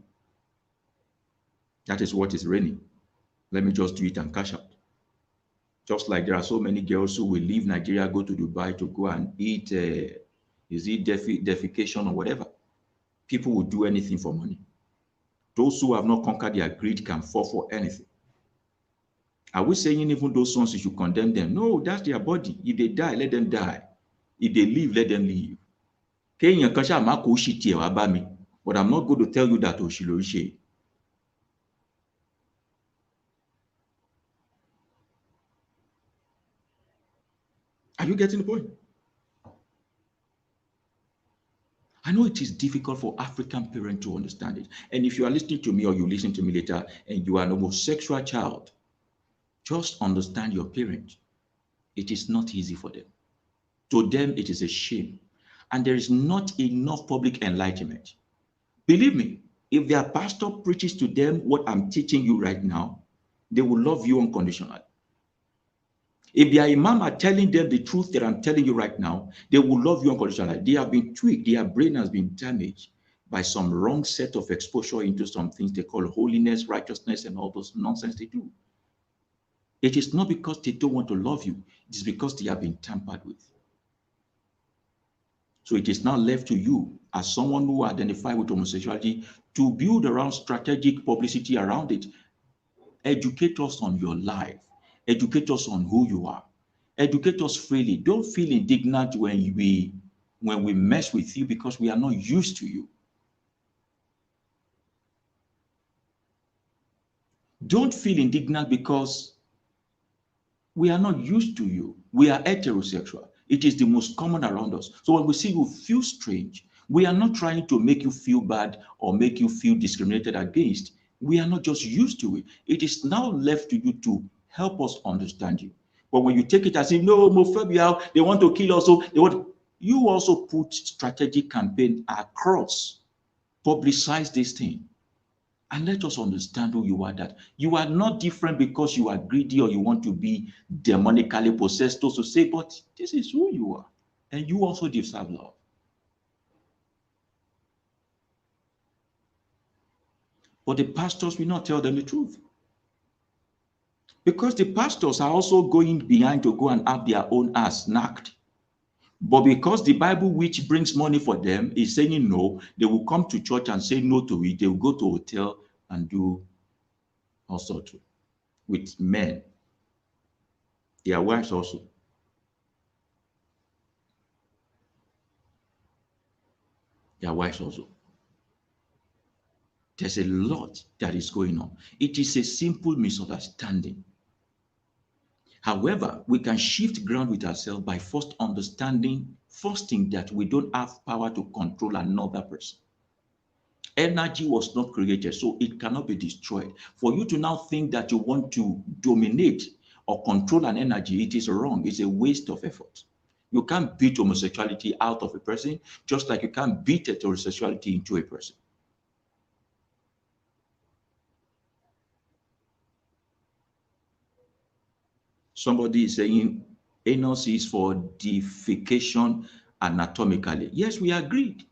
That is what is reigning. Let me just do it and cash out. Just like there are so many girls who will leave Nigeria, go to Dubai to go and eat, is it defecation or whatever. People will do anything for money. Those who have not conquered their greed can fall for anything. Are we saying even those ones you should condemn them? No, that's their body. If they die, let them die. If they live, let them live. But I'm not going to tell you that Oshiloshe. Are you getting the point? I know it is difficult for African parents to understand it. And if you are listening to me or you listen to me later and you are an homosexual child, just understand your parents. It is not easy for them. To them, it is a shame. And there is not enough public enlightenment. Believe me, if their pastor preaches to them what I'm teaching you right now, they will love you unconditionally. If their imam are telling them the truth that I'm telling you right now, they will love you unconditionally. They have been tweaked, their brain has been damaged by some wrong set of exposure into some things they call holiness, righteousness, and all those nonsense they do. It is not because they don't want to love you, it is because they have been tampered with. So it is now left to you, as someone who identifies with homosexuality, to build around strategic publicity around it. Educate us on your life. Educate us on who you are. Educate us freely. Don't feel indignant when we mess with you because we are not used to you. Don't feel indignant because we are not used to you. We are heterosexual. It is the most common around us. So when we see you feel strange, we are not trying to make you feel bad or make you feel discriminated against. We are not just used to it. It is now left to you to help us understand you. But when you take it as if, no, homophobia, they want to kill us, so you also put strategic campaign across, publicize this thing. And let us understand who you are, that you are not different because you are greedy or you want to be demonically possessed, to say, but this is who you are. And you also deserve love. But the pastors will not tell them the truth. Because the pastors are also going behind to go and have their own ass knocked. But because the Bible, which brings money for them, is saying no, they will come to church and say no to it. They will go to a hotel and do all sorts with men. Their wives also. Their wives also. There's a lot that is going on. It is a simple misunderstanding. However, we can shift ground with ourselves by first understanding, first thing, that we don't have power to control another person. Energy was not created, so it cannot be destroyed. For you to now think that you want to dominate or control an energy, it is wrong. It's a waste of effort. You can't beat homosexuality out of a person, just like you can't beat heterosexuality into a person. Somebody is saying anus is for defecation anatomically. Yes, we agreed.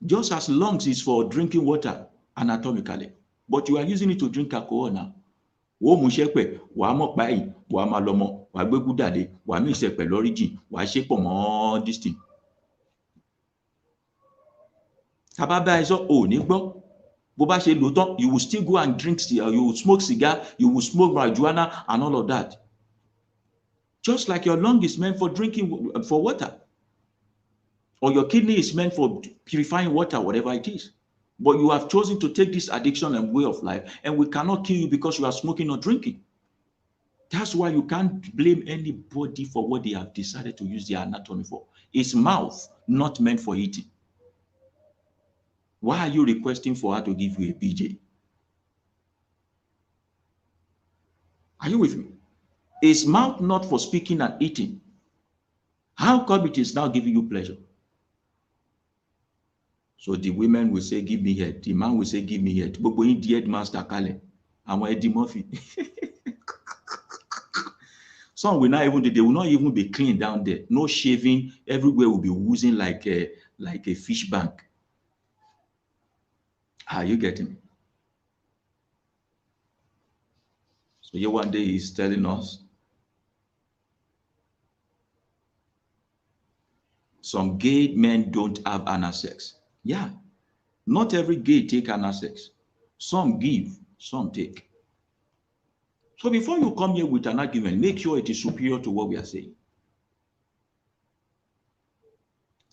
Just as lungs is for drinking water anatomically. But you are using it to drink alcohol now. Wo mu shepe, wa mo pa yi, wa ma lomo, wa gbe gudade, wa mi se pẹ̀lú origin, wa ṣe pọ̀ mọ́ this thing. Taba ba ẹ̀sọ́ ò ní gbọ́. Bó bá ṣe lò tán, you will still go and drink, you will smoke cigar, you will smoke marijuana and all of that. Just like your lung is meant for drinking, for water. Or your kidney is meant for purifying water, whatever it is. But you have chosen to take this addiction and way of life, and we cannot kill you because you are smoking or drinking. That's why you can't blame anybody for what they have decided to use their anatomy for. It's mouth, not meant for eating. Why are you requesting for her to give you a BJ? Are you with me? Is mouth not for speaking and eating? How come it is now giving you pleasure? So the women will say, give me head. The man will say, give me head. But going the headmaster Kale, and Eddie Murphy. Some will not even, they will not even be clean down there. No shaving. Everywhere will be oozing like a fish bank. Are you getting me? So here one day he's telling us some gay men don't have anal sex. Yeah, not every gay take anal sex. Some give, some take. So before you come here with an argument, make sure it is superior to what we are saying.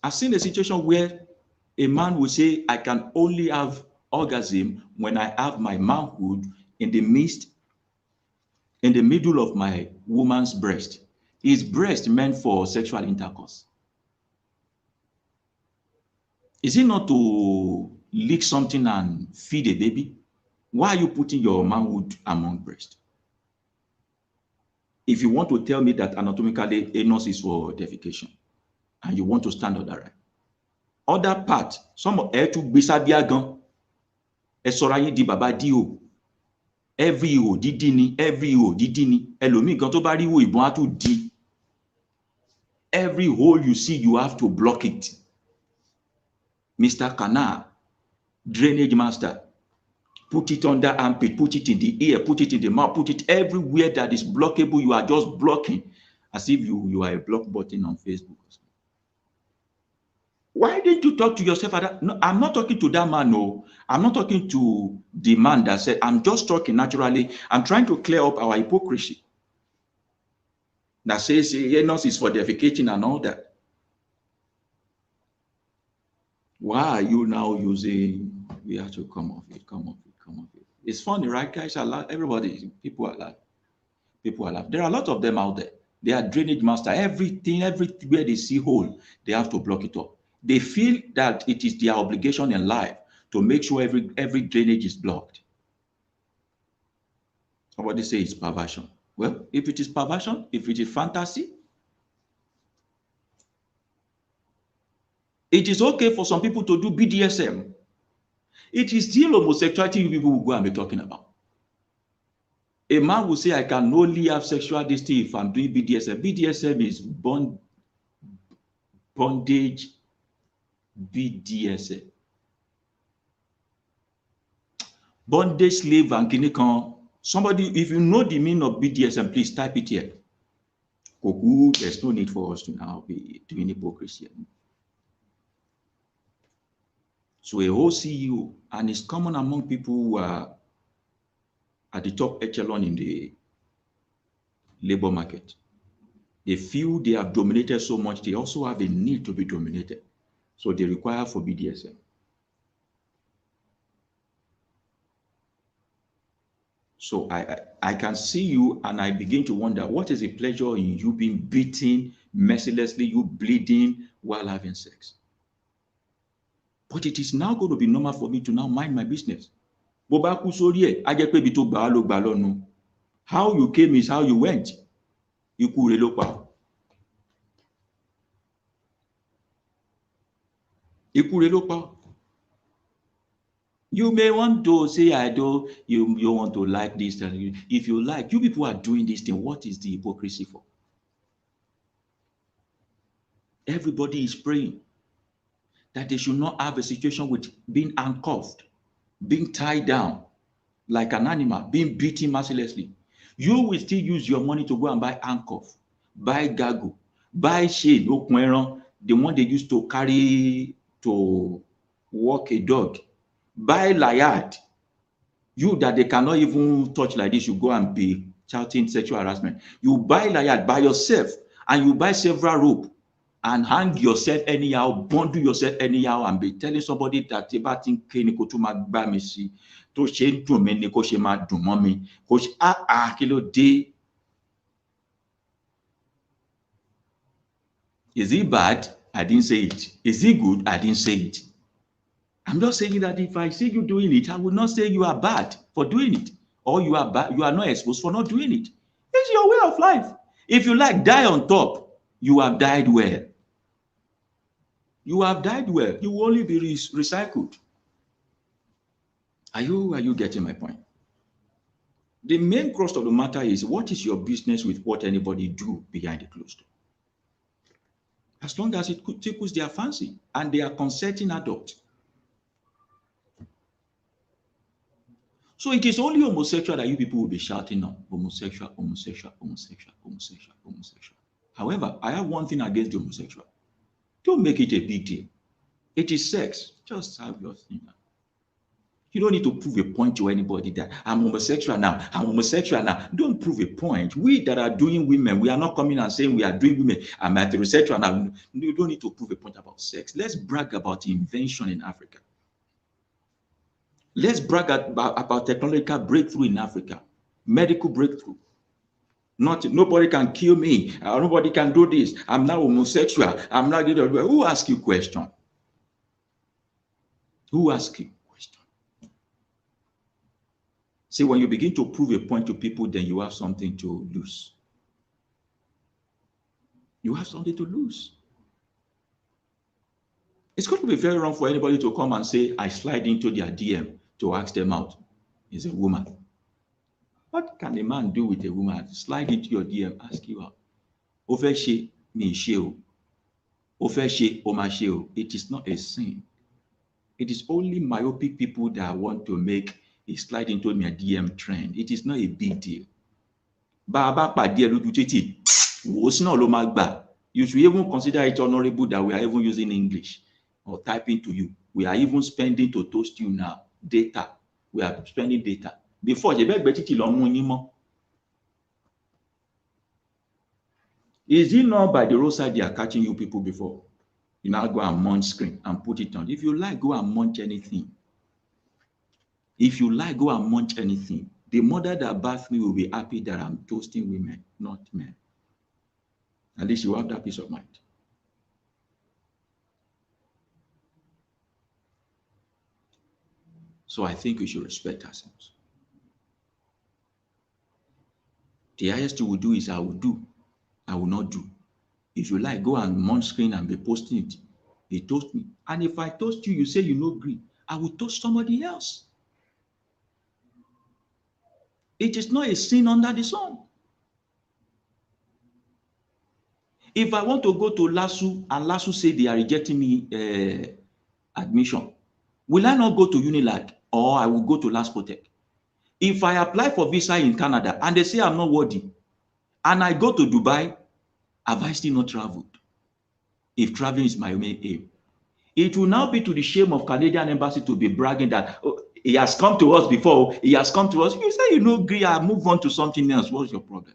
I've seen a situation where a man will say, I can only have orgasm when I have my manhood in the middle of my woman's breast. Is breast meant for sexual intercourse? Is it not to lick something and feed a baby? Why are you putting your manhood among breast? If you want to tell me that anatomically anus is for defecation, and you want to stand on that right. Other part, some of to bisabiya gan, esorayin di baba di o. Every o didi ni, elomi gan to bá rí ìwò ìbọn á tún di. Every hole you see, you have to block it. Mr. Canal, drainage master, put it under armpit, put it in the ear, put it in the mouth, put it everywhere that is blockable. You are just blocking as if you are a block button on Facebook. Why didn't you talk to yourself? No, I'm not talking to that man. No, I'm not talking to the man that said, I'm just talking naturally. I'm trying to clear up our hypocrisy that says anus is for defecating and all that. Why are you now using, we have to come off it. It's funny, right, guys? Everybody, people are alive. There are a lot of them out there. They are drainage master. Everywhere they see hole, they have to block it up. They feel that it is their obligation in life to make sure every drainage is blocked. Somebody say it's perversion. Well, if it is perversion, if it is fantasy, it is okay for some people to do BDSM. It is still homosexuality people will go and be talking about. A man will say, I can only have sexual destiny if I'm doing BDSM. BDSM is bondage BDSM. Bondage, slave, and kinikan. Somebody, if you know the meaning of BDSM, please type it here. Koku, there's no need for us to now be doing hypocrisy. So a whole CEO, and it's common among people who are at the top echelon in the labor market. They feel they have dominated so much, they also have a need to be dominated. So they require for BDSM. So I can see you and I begin to wonder, what is the pleasure in you being beaten mercilessly, you bleeding while having sex? But it is now going to be normal for me to now mind my business. How you came is how you went. You may want to say, I don't, you want to like this. And if you like, you people are doing this thing. What is the hypocrisy for? Everybody is praying that they should not have a situation with being handcuffed, being tied down like an animal, being beaten mercilessly. You will still use your money to go and buy handcuff, buy gaggle, buy shade, the one they used to carry to walk a dog, buy layard. You that they cannot even touch like this, you go and be shouting sexual harassment. You buy layard by yourself and you buy several rope and hang yourself anyhow, bundle yourself anyhow, and be telling somebody that about thing ni kó tún máa gbá mi sí, tó ṣe ń dùn mí ni kó ṣe máa dùn mọ́ mi, kó ṣe kí ló dé. Is it bad? I didn't say it. Is it good? I didn't say it. I'm just saying that if I see you doing it, I will not say you are bad for doing it, or you are bad, you are not exposed for not doing it. It's your way of life. If you like die on top, you have died well. You have died well. You will only be recycled. Are you getting my point? The main crux of the matter is, what is your business with what anybody do behind the closed door? As long as it tickles their fancy and they are consenting adults. So it is only homosexual that you people will be shouting on. Homosexual, homosexual, homosexual, homosexual, homosexual. However, I have one thing against the homosexual. Don't make it a big deal. It is sex. Just have your thing. You don't need to prove a point to anybody that I'm homosexual now. I'm homosexual now. Don't prove a point. We that are doing women, we are not coming and saying we are doing women. I'm heterosexual now. You don't need to prove a point about sex. Let's brag about invention in Africa. Let's brag about technological breakthrough in Africa, medical breakthrough. Nobody can kill me. Nobody can do this. I'm now homosexual. I'm not. Who asked you question? Who asked you question? See, when you begin to prove a point to people, then you have something to lose. You have something to lose. It's going to be very wrong for anybody to come and say, I slide into their DM to ask them out. Is a woman. What can a man do with a woman? Slide into your DM, ask you out. It is not a sin. It is only myopic people that want to make a slide into my DM trend. It is not a big deal. You should even consider it honorable that we are even using English or typing to you. We are even spending to toast you now. Data. We are spending data. Before, is it not by the roadside they are catching you people before? You now go and munch screen and put it on. If you like, go and munch anything. If you like, go and munch anything. The mother that birthed me will be happy that I'm toasting women, not men. At least you have that peace of mind. So I think we should respect ourselves. The highest you will do is I will do. I will not do. If you like, go and munch screen and be posting it. They toast me. And if I toast you, you say you no agree, I will toast somebody else. It is not a sin under the sun. If I want to go to LASU and LASU say they are rejecting me admission, will I not go to Unilag or I will go to LASPOTEC? If I apply for visa in Canada and they say I'm not worthy and I go to Dubai, have I still not traveled? If traveling is my main aim, it will now be to the shame of Canadian embassy to be bragging that he has come to us before, he has come to us. You say you no agree, I move on to something else. What's your problem?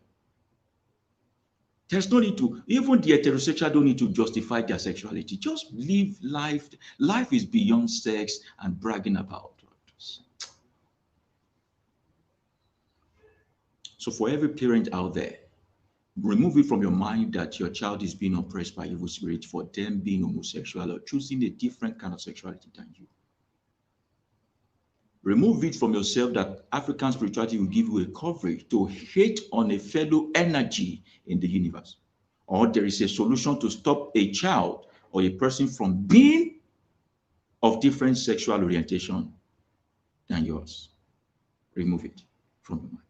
There's no need to, even the heterosexual don't need to justify their sexuality. Just live life. Life is beyond sex and bragging about it. So for every parent out there, remove it from your mind that your child is being oppressed by evil spirits for them being homosexual or choosing a different kind of sexuality than you. Remove it from yourself that African spirituality will give you a coverage to hate on a fellow energy in the universe. Or there is a solution to stop a child or a person from being of different sexual orientation than yours. Remove it from your mind.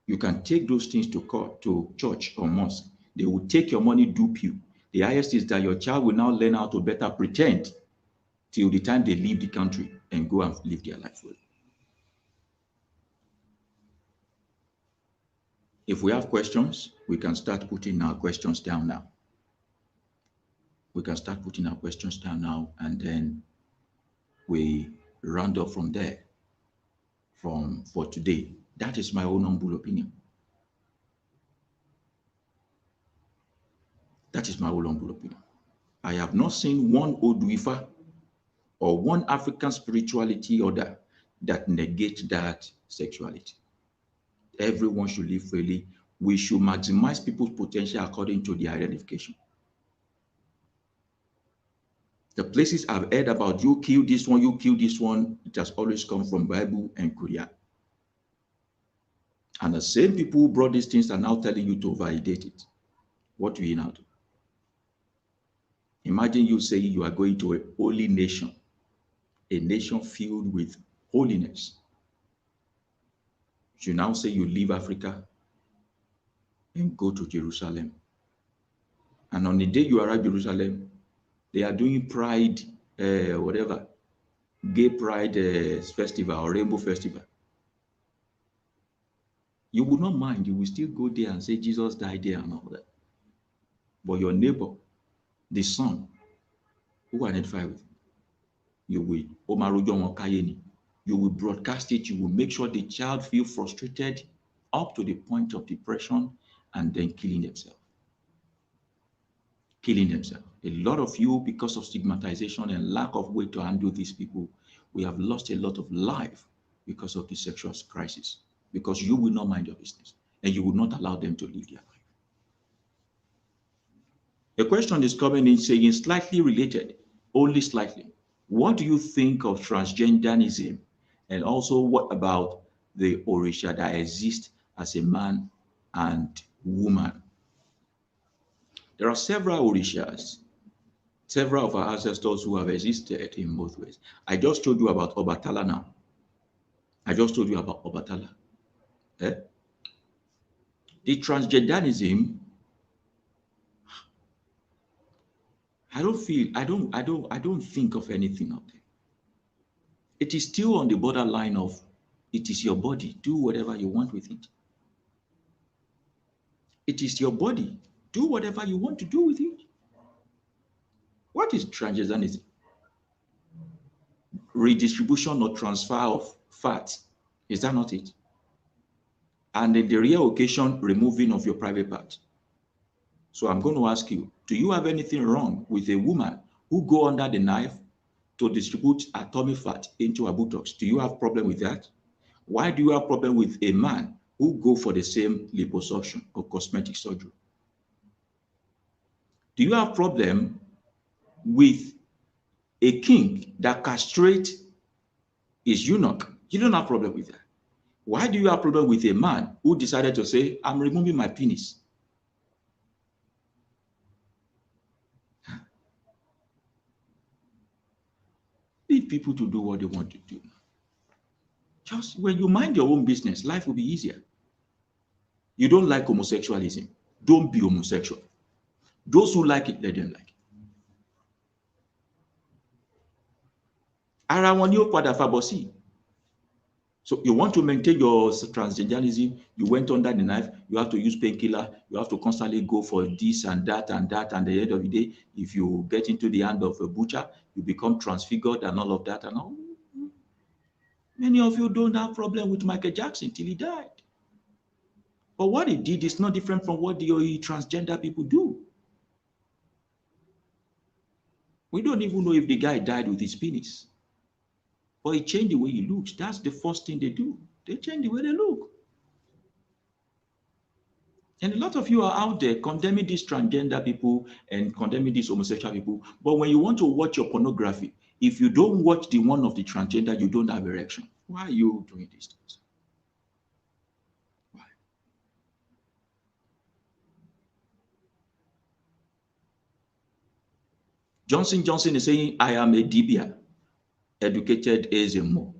You can take those things to court, to church or mosque. They will take your money, dupe you. The highest is that your child will now learn how to better pretend till the time they leave the country and go and live their life well. If we have questions, we can start putting our questions down now. We can start putting our questions down now, and then we round up from there for today. That is my own humble opinion. That is my own humble opinion. I have not seen one Oduifa or one African spirituality order that negates that sexuality. Everyone should live freely. We should maximize people's potential according to their identification. The places I've heard about you kill this one, you kill this one, it has always come from Bible and Quran. And the same people who brought these things are now telling you to validate it. What do you now do? Imagine you say you are going to a holy nation, a nation filled with holiness. You now say you leave Africa and go to Jerusalem. And on the day you arrive in Jerusalem, they are doing pride, whatever, gay pride festival or rainbow festival. You would not mind. You will still go there and say Jesus died there and all that. But your neighbor, the son, who identify with you will broadcast it. You will make sure the child feel frustrated up to the point of depression and then killing themselves. A lot of you, because of stigmatization and lack of way to handle these people, we have lost a lot of life because of the sexual crisis, because you will not mind your business and you will not allow them to live their life. A question is coming in saying, slightly related, only slightly. What do you think of transgenderism? And also, what about the Orisha that exists as a man and woman? There are several Orishas, several of our ancestors who have existed in both ways. I just told you about Obatala now. Eh? The transgenderism, I don't think of anything out there. It is still on the borderline of, it is your body, do whatever you want with it. It is your body, do whatever you want to do with it. What is transgenderism? Redistribution or transfer of fat. Is that not it? And in the rare occasion, removing of your private part. So I'm going to ask you, do you have anything wrong with a woman who go under the knife to distribute her tummy fat into her buttocks? Do you have a problem with that? Why do you have a problem with a man who go for the same liposuction or cosmetic surgery? Do you have a problem with a king that castrates his eunuch? You don't have a problem with that. Why do you have a problem with a man who decided to say, I'm removing my penis? Leave people to do what they want to do. Just when you mind your own business, life will be easier. You don't like homosexualism, don't be homosexual. Those who like it, let them like it. Ara wọn ni ó padà fàbọ̀ sí. So you want to maintain your transgenderism, you went under the knife, you have to use painkiller, you have to constantly go for this and that and that, and at the end of the day, if you get into the hand of a butcher, you become transfigured and all of that and all. Many of you don't have problem with Michael Jackson till he died. But what he did is not different from what the transgender people do. We don't even know if the guy died with his penis. But he changed the way he looks. That's the first thing they do. They change the way they look. And a lot of you are out there condemning these transgender people and condemning these homosexual people. But when you want to watch your pornography, if you don't watch the one of the transgender, you don't have erection. Why are you doing these things? Why? Johnson is saying, I am a Dibia, educated as a more.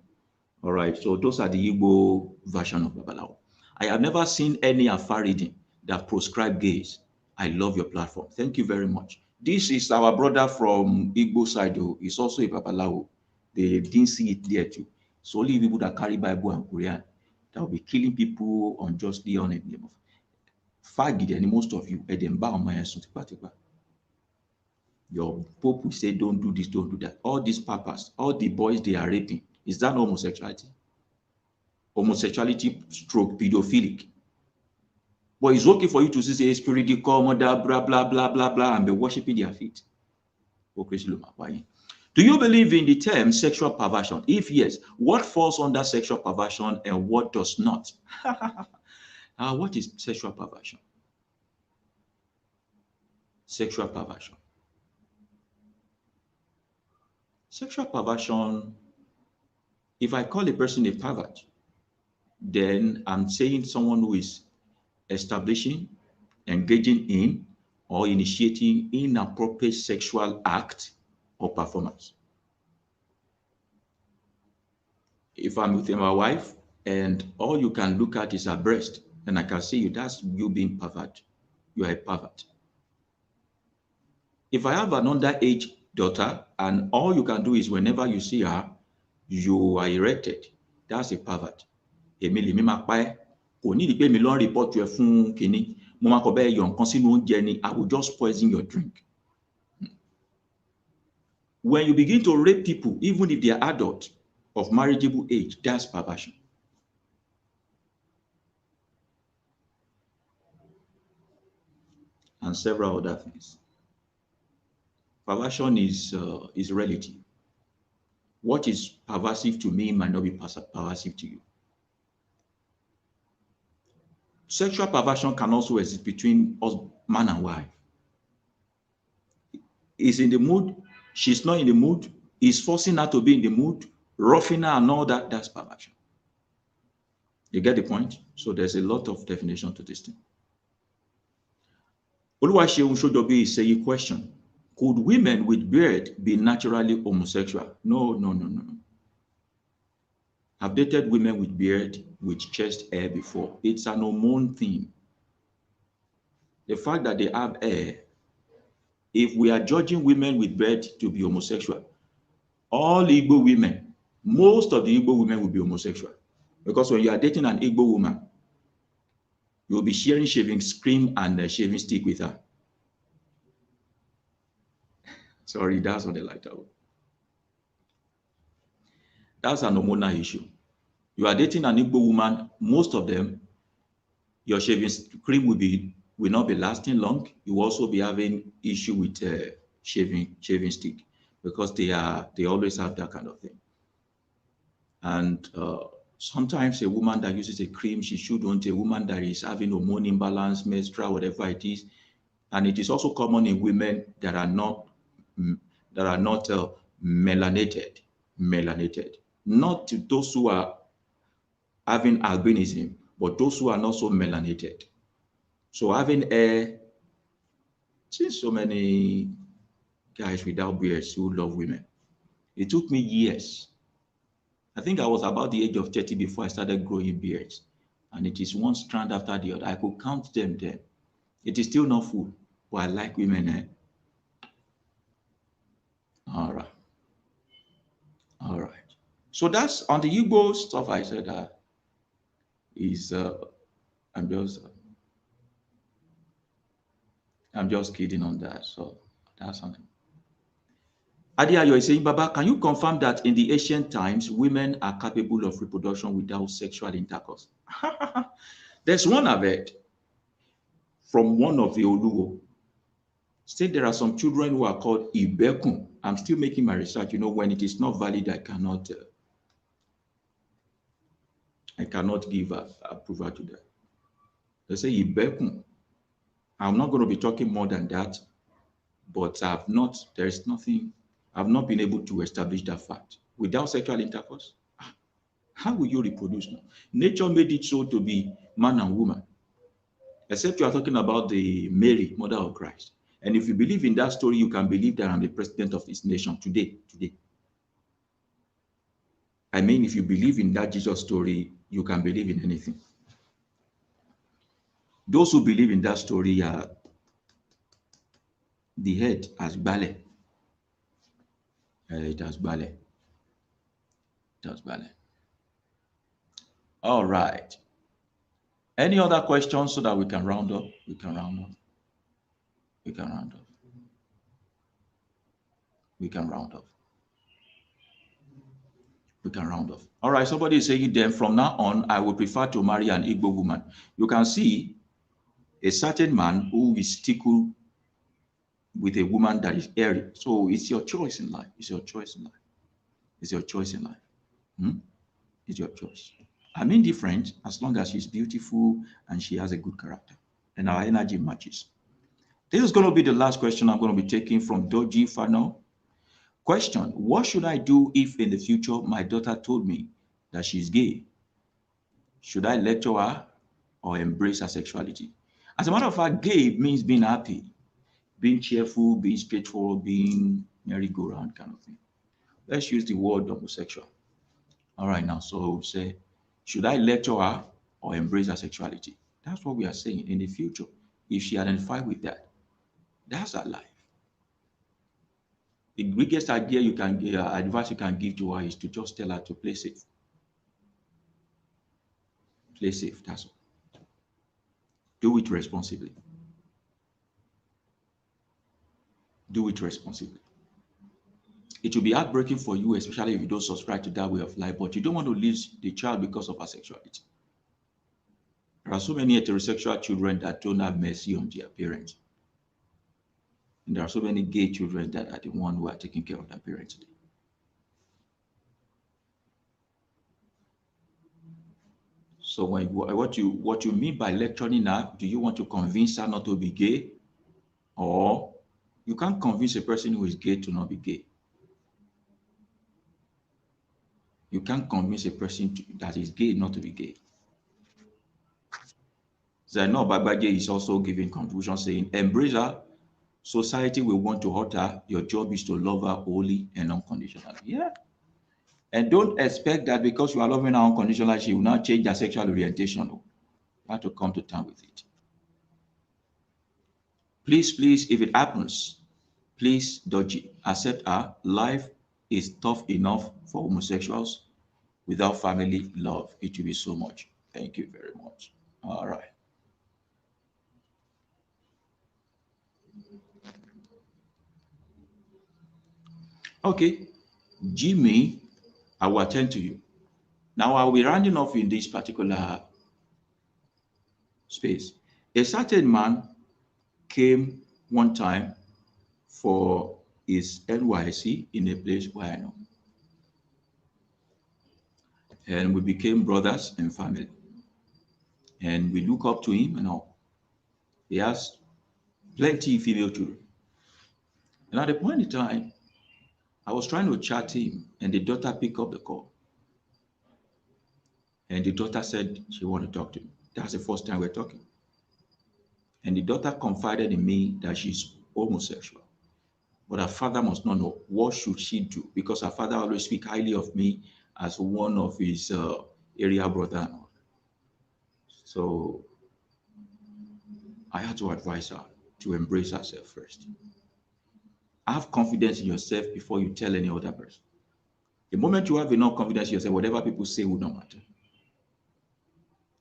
All right, so those are the Igbo version of Babalawo. I have never seen any Afar reading that prescribe gays. I love your platform. Thank you very much. This is our brother from Igbo side. Oh, he's also a Babalawo. They didn't see it there too. It's only people that carry Bible and Quran that will be killing people unjustly on the name of Fagid, and most of you, your Pope will say, don't do this, don't do that. All these papas, all the boys they are raping, is that homosexuality? Homosexuality stroke pedophilic. But it's okay for you to say spirit come, mother, blah, blah, blah, blah, blah, and be worshiping their feet. Do you believe in the term sexual perversion? If yes, what falls under sexual perversion and what does not? What is sexual perversion? Sexual perversion. Sexual perversion, if I call a person a pervert, then I'm saying someone who is establishing, engaging in, or initiating inappropriate sexual act or performance. If I'm with my wife and all you can look at is her breast, and I can say you, that's you being pervert. You are a pervert. If I have an underage daughter and all you can do is whenever you see her, you are erected, that's a pervert. Èmi lèmi máa pa ẹ́, kò ní ìdí pé mi lọ ń report ẹ fún kínní, mo máa kọ bẹ́ẹ̀ yọ nǹkan sínú oúnjẹ ni, I will just poison your drink. When you begin to rape people, even if they are adults of marriageable age, that's perversion. And several other things. Perversion is relative. What is perversive to me might not be perversive to you. Sexual perversion can also exist between us, man and wife. He's in the mood, she's not in the mood, he's forcing her to be in the mood, roughing her and all that, that's perversion. You get the point? So there's a lot of definition to this thing. Oluwaseun Shodobi is saying, question, could women with beard be naturally homosexual? No. I've dated women with beard, with chest hair before. It's an hormone thing. The fact that they have hair, if we are judging women with beard to be homosexual, all Igbo women, most of the Igbo women will be homosexual. Because when you are dating an Igbo woman, you will be sharing shaving cream and a shaving stick with her. Sorry, that's on the lighter. That's an hormonal issue. You are dating an Igbo woman, most of them, your shaving cream will not be lasting long. You will also be having issue with shaving stick because they always have that kind of thing. And sometimes a woman that uses a cream, she should want a woman that is having hormone imbalance, menstrual, whatever it is. And it is also common in women that are not melanated. Not to those who are having albinism, but those who are not so melanated. So having since so many guys without beards who love women, it took me years. I think I was about the age of 30 before I started growing beards. And it is one strand after the other. I could count them then. It is still not full, but I like women. All right. So that's on the Igbo stuff I said I'm just kidding on that. So that's something. Adiayo is saying, Baba, can you confirm that in the ancient times, women are capable of reproduction without sexual intercourse? There's one I've heard from one of the Oluwo. Said there are some children who are called Ibekun. I'm still making my research. When it is not valid, I cannot give approval to that. They say Ibekun. I'm not going to be talking more than that, but I've not been able to establish that fact. Without sexual intercourse, how will you reproduce now? Nature made it so to be man and woman. Except you are talking about the Mary, mother of Christ. And if you believe in that story, you can believe that I'm the president of this nation today. I mean, if you believe in that Jesus story, you can believe in anything. Those who believe in that story are the head as ballet. It has ballet. It has ballet. All right. Any other questions so that we can round up? We can round up. We can round up. We can round up. We can round off. All right, somebody is saying then from now on, I would prefer to marry an Igbo woman. You can see a certain man who is tickled with a woman that is airy. So it's your choice in life. It's your choice in life. It's your choice in life. It's your choice. I'm indifferent as long as she's beautiful and she has a good character and our energy matches. This is going to be the last question I'm going to be taking from Doji Fano. Question: what should I do if in the future my daughter told me that she's gay? Should I lecture her or embrace her sexuality? As a matter of fact, gay means being happy, being cheerful, being straightforward, being merry-go-round kind of thing. Let's use the word homosexual. All right, now, so we'll say, should I lecture her or embrace her sexuality? That's what we are saying in the future. If she identifies with that, that's her life. The biggest idea you can give, advice you can give to her is to just tell her to play safe. Play safe, that's all. Do it responsibly. Do it responsibly. It will be heartbreaking for you, especially if you don't subscribe to that way of life, but you don't want to lose the child because of her sexuality. There are so many heterosexual children that don't have mercy on their parents. And there are so many gay children that are the ones who are taking care of their parents today. So what you mean by lecturing her, do you want to convince her not to be gay? Or you can't convince a person who is gay to not be gay. You can't convince a person that is gay not to be gay. Zainab Bagbaje is also giving conclusion saying, embrace her. Society will want to hurt her. Your job is to love her wholly and unconditionally. Yeah. And don't expect that because you are loving her unconditionally, she will not change her sexual orientation. You have to come to terms with it. Please, if it happens, please, Doji, accept her. Life is tough enough for homosexuals. Without family love, it will be so much. Thank you very much. All right. Okay, Jimmy, I will attend to you. Now I'll be rounding off in this particular space. A certain man came one time for his NYC in a place where I know. And we became brothers and family. And we look up to him and all. He has plenty of female children. And at the point in time, I was trying to chat him, and the daughter picked up the call. And the daughter said she wanted to talk to me. That's the first time we're talking. And the daughter confided in me that she's homosexual. But her father must not know. What should she do? Because her father always speaks highly of me as one of his area brother and all. So I had to advise her to embrace herself first. Have confidence in yourself before you tell any other person. The moment you have enough confidence in yourself, whatever people say will not matter.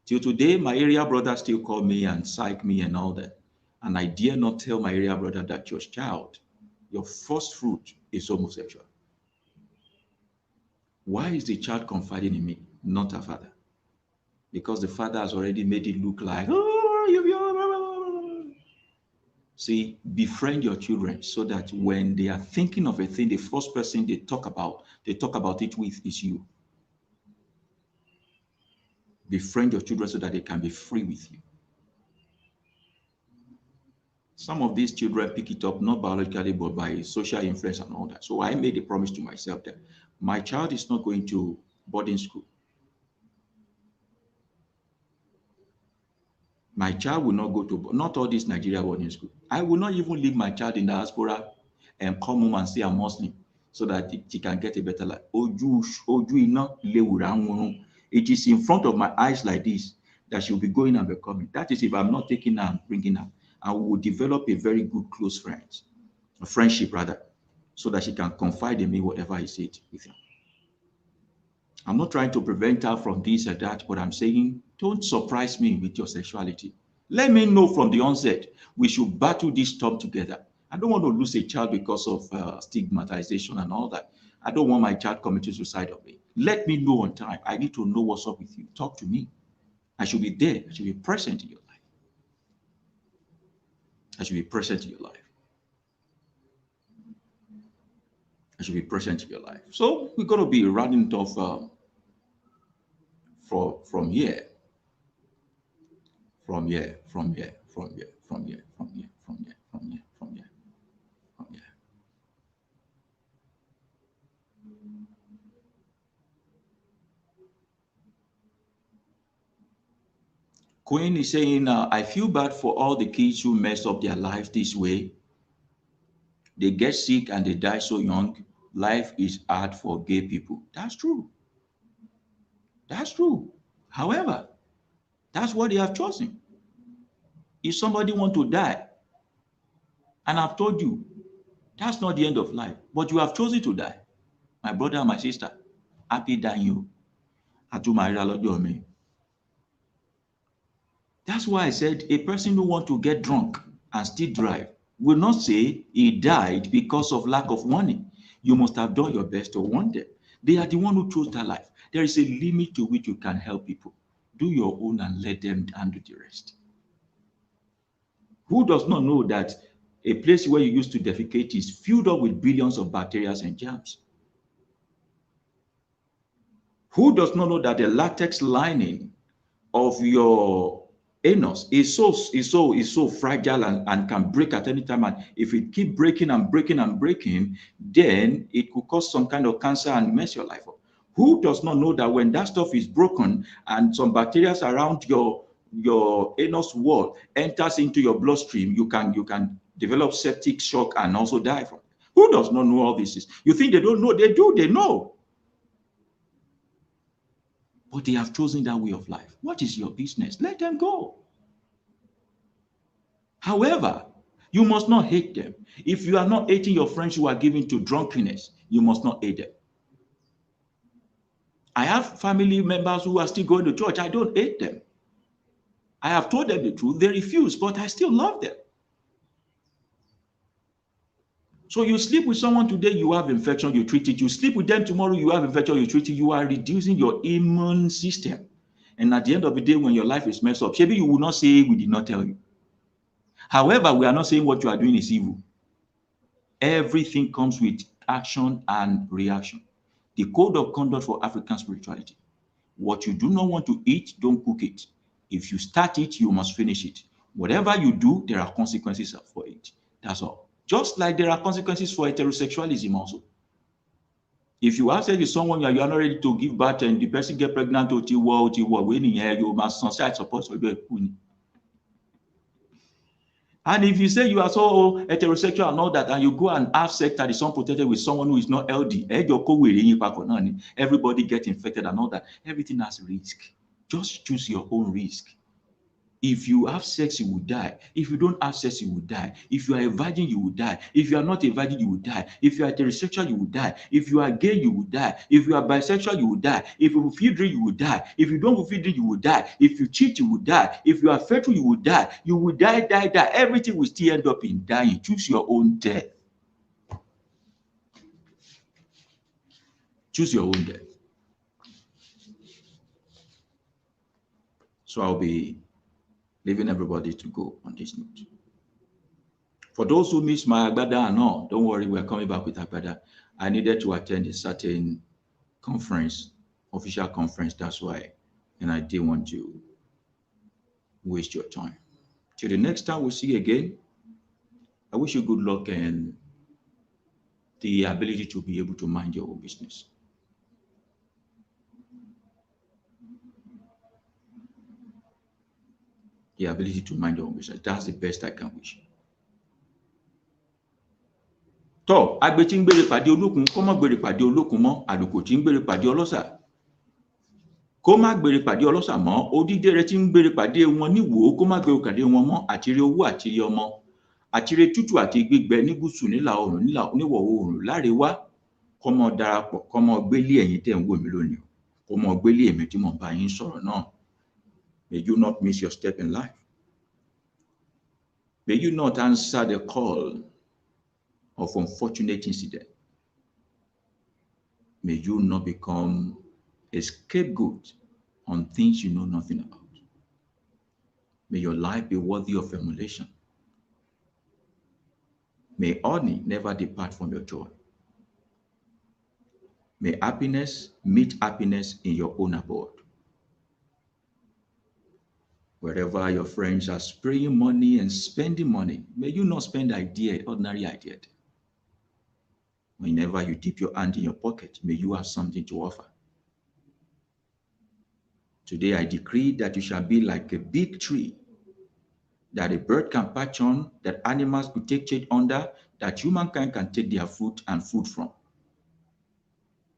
Till today, my area brother still call me and psych me and all that. And I dare not tell my area brother that your child, your first fruit is homosexual. Why is the child confiding in me, not her father? Because the father has already made it look like, oh, you. See, befriend your children so that when they are thinking of a thing, the first person they talk about it with is you. Befriend your children so that they can be free with you. Some of these children pick it up not biologically but by social influence and all that. So I made a promise to myself that my child is not going to boarding school. My child will not go to, not all this Nigeria boarding school. I will not even leave my child in the diaspora and come home and say I'm Muslim. so that she can get a better life. Ojú iná léwùrà ń wọ̀run. It is in front of my eyes like this that she'll be going and becoming. That is if I'm not taking her and bringing her. And we will develop a very good close friendship rather, so that she can confide in me whatever I say with her. I'm not trying to prevent her from this or that, but I'm saying don't surprise me with your sexuality. Let me know from the onset. We should battle this storm together. I don't want to lose a child because of stigmatization and all that. I don't want my child committing suicide on me. Let me know on time. I need to know what's up with you. Talk to me. I should be there. I should be present in your life. I should be present in your life. I should be present in your life. So we're going to be running it off from here. From here. Queen is saying, I feel bad for all the kids who mess up their life this way. They get sick and they die so young. Life is hard for gay people. That's true. That's true. However, that's what they have chosen. If somebody want to die, and I've told you, that's not the end of life, but you have chosen to die. My brother and my sister, happy dying you. That's why I said a person who want to get drunk and still drive will not say he died because of lack of warning. You must have done your best to warn them. They are the one who chose their life. There is a limit to which you can help people. Do your own and let them handle the rest. Who does not know that a place where you used to defecate is filled up with billions of bacteria and germs? Who does not know that the latex lining of your anus is so fragile and can break at any time, and if it keep breaking and breaking and breaking, then it could cause some kind of cancer and mess your life up? Who does not know that when that stuff is broken and some bacteria around your anus wall enters into your bloodstream, you can develop septic shock and also die from it? Who does not know all this? You think they don't know? They do. They know. But they have chosen that way of life. What is your business? Let them go. However, you must not hate them. If you are not hating your friends who are given to drunkenness, you must not hate them. I have family members who are still going to church. I don't hate them. I have told them the truth. They refuse, but I still love them. So you sleep with someone today, you have infection, you treat it. You sleep with them tomorrow, you have infection, you treat it. You are reducing your immune system. And at the end of the day, when your life is messed up, maybe you will not say we did not tell you. However, we are not saying what you are doing is evil. Everything comes with action and reaction. The code of conduct for African spirituality. What you do not want to eat, don't cook it. If you start it, you must finish it. Whatever you do, there are consequences for it. That's all. Just like there are consequences for heterosexualism also. If you have sex with someone you are not ready to give birth and the person get pregnant, you must sunset support for you. And if you say you are so heterosexual and all that, and you go and have sex that is unprotected with someone who is not LD, everybody get infected and all that. Everything has risk. Just choose your own risk. If you have sex, you will die. If you don't have sex, you will die. If you are a virgin, you will die. If you are not a virgin, you will die. If you are heterosexual, you will die. If you are gay, you will die. If you are bisexual, you will die. If you fulfill dream, you will die. If you don't fulfill dream, you will die. If you cheat, you will die. If you are faithful, you will die. You will die. Everything will still end up in dying. Choose your own death. Choose your own death. So I'll be leaving everybody to go on this note. For those who miss my Agbada and all, don't worry, we're coming back with Agbada. I needed to attend a certain conference, official conference, that's why, and I didn't want to waste your time. Till the next time we see again, I wish you good luck and the ability to be able to mind your own business. The ability to mind your own business. That's the best I can wish. tọ́ agbe tí ń gbére pàdé olókun kó má gbére pàdé olókun mọ́, àlùkò tí ń gbére pàdé ọlọ́ṣà kó má gbére pàdé ọlọ́ṣà mọ́, odídẹrẹ́ tí ń gbére pàdé wọn níwò kó má gbére pàdé wọn mọ́, àtìrẹ owó àtìrẹ ọmọ, àtìrẹ tútù àti gbígbẹ ní gúúsù nílà oòrùn níwọ̀ oòrùn láréwá kó má darapọ̀ kó má gbélé ẹ̀yin tẹ́ ń wò mí lónìí, kó má gbélé èmi tí mo bá yín sọ̀rọ̀ náà. May you not miss your step in life. May you not answer the call of unfortunate incident. May you not become a scapegoat on things you know nothing about. May your life be worthy of emulation. May honey never depart from your joy. May happiness meet happiness in your own abode. Wherever your friends are spraying money and spending money, may you not spend ordinary idea. Whenever you dip your hand in your pocket, may you have something to offer. Today I decree that you shall be like a big tree that a bird can perch on, that animals could take shade under, that humankind can take their food and food from.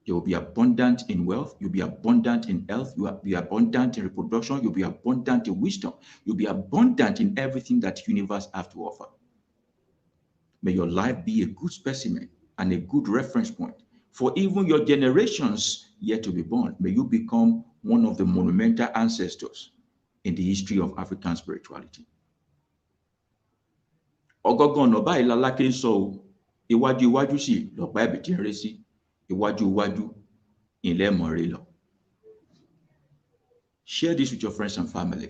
You will be abundant in wealth, you'll be abundant in health, you will be abundant in reproduction, you'll be abundant in wisdom, you'll be abundant in everything that the universe has to offer. May your life be a good specimen and a good reference point for even your generations yet to be born. May you become one of the monumental ancestors in the history of African spirituality. Ọgọ́gán ọ̀nà báyìí lálákè ń sọ o, iwájú iwájú sì lọ̀pá ẹ̀bì tí ń ré sí, iwájú iwájú ilẹ̀ mọ̀ ré lọ. Share this with your friends and family.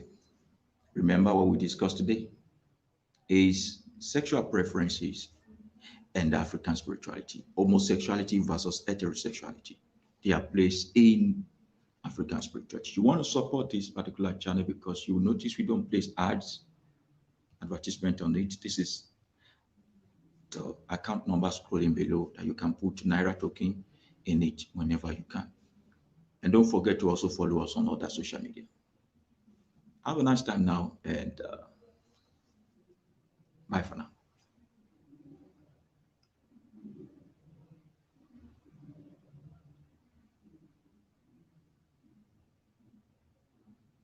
Remember what we discussed today is sexual preferences and African spirituality, homosexuality versus heterosexuality, their place in African spirituality. You want to support this particular channel because you will notice we don't place ads, advertisement on it. This is the account number scrolling below that you can put NAIRA token in it whenever you can. And don't forget to also follow us on other social media. Have a nice time now, and bye for now.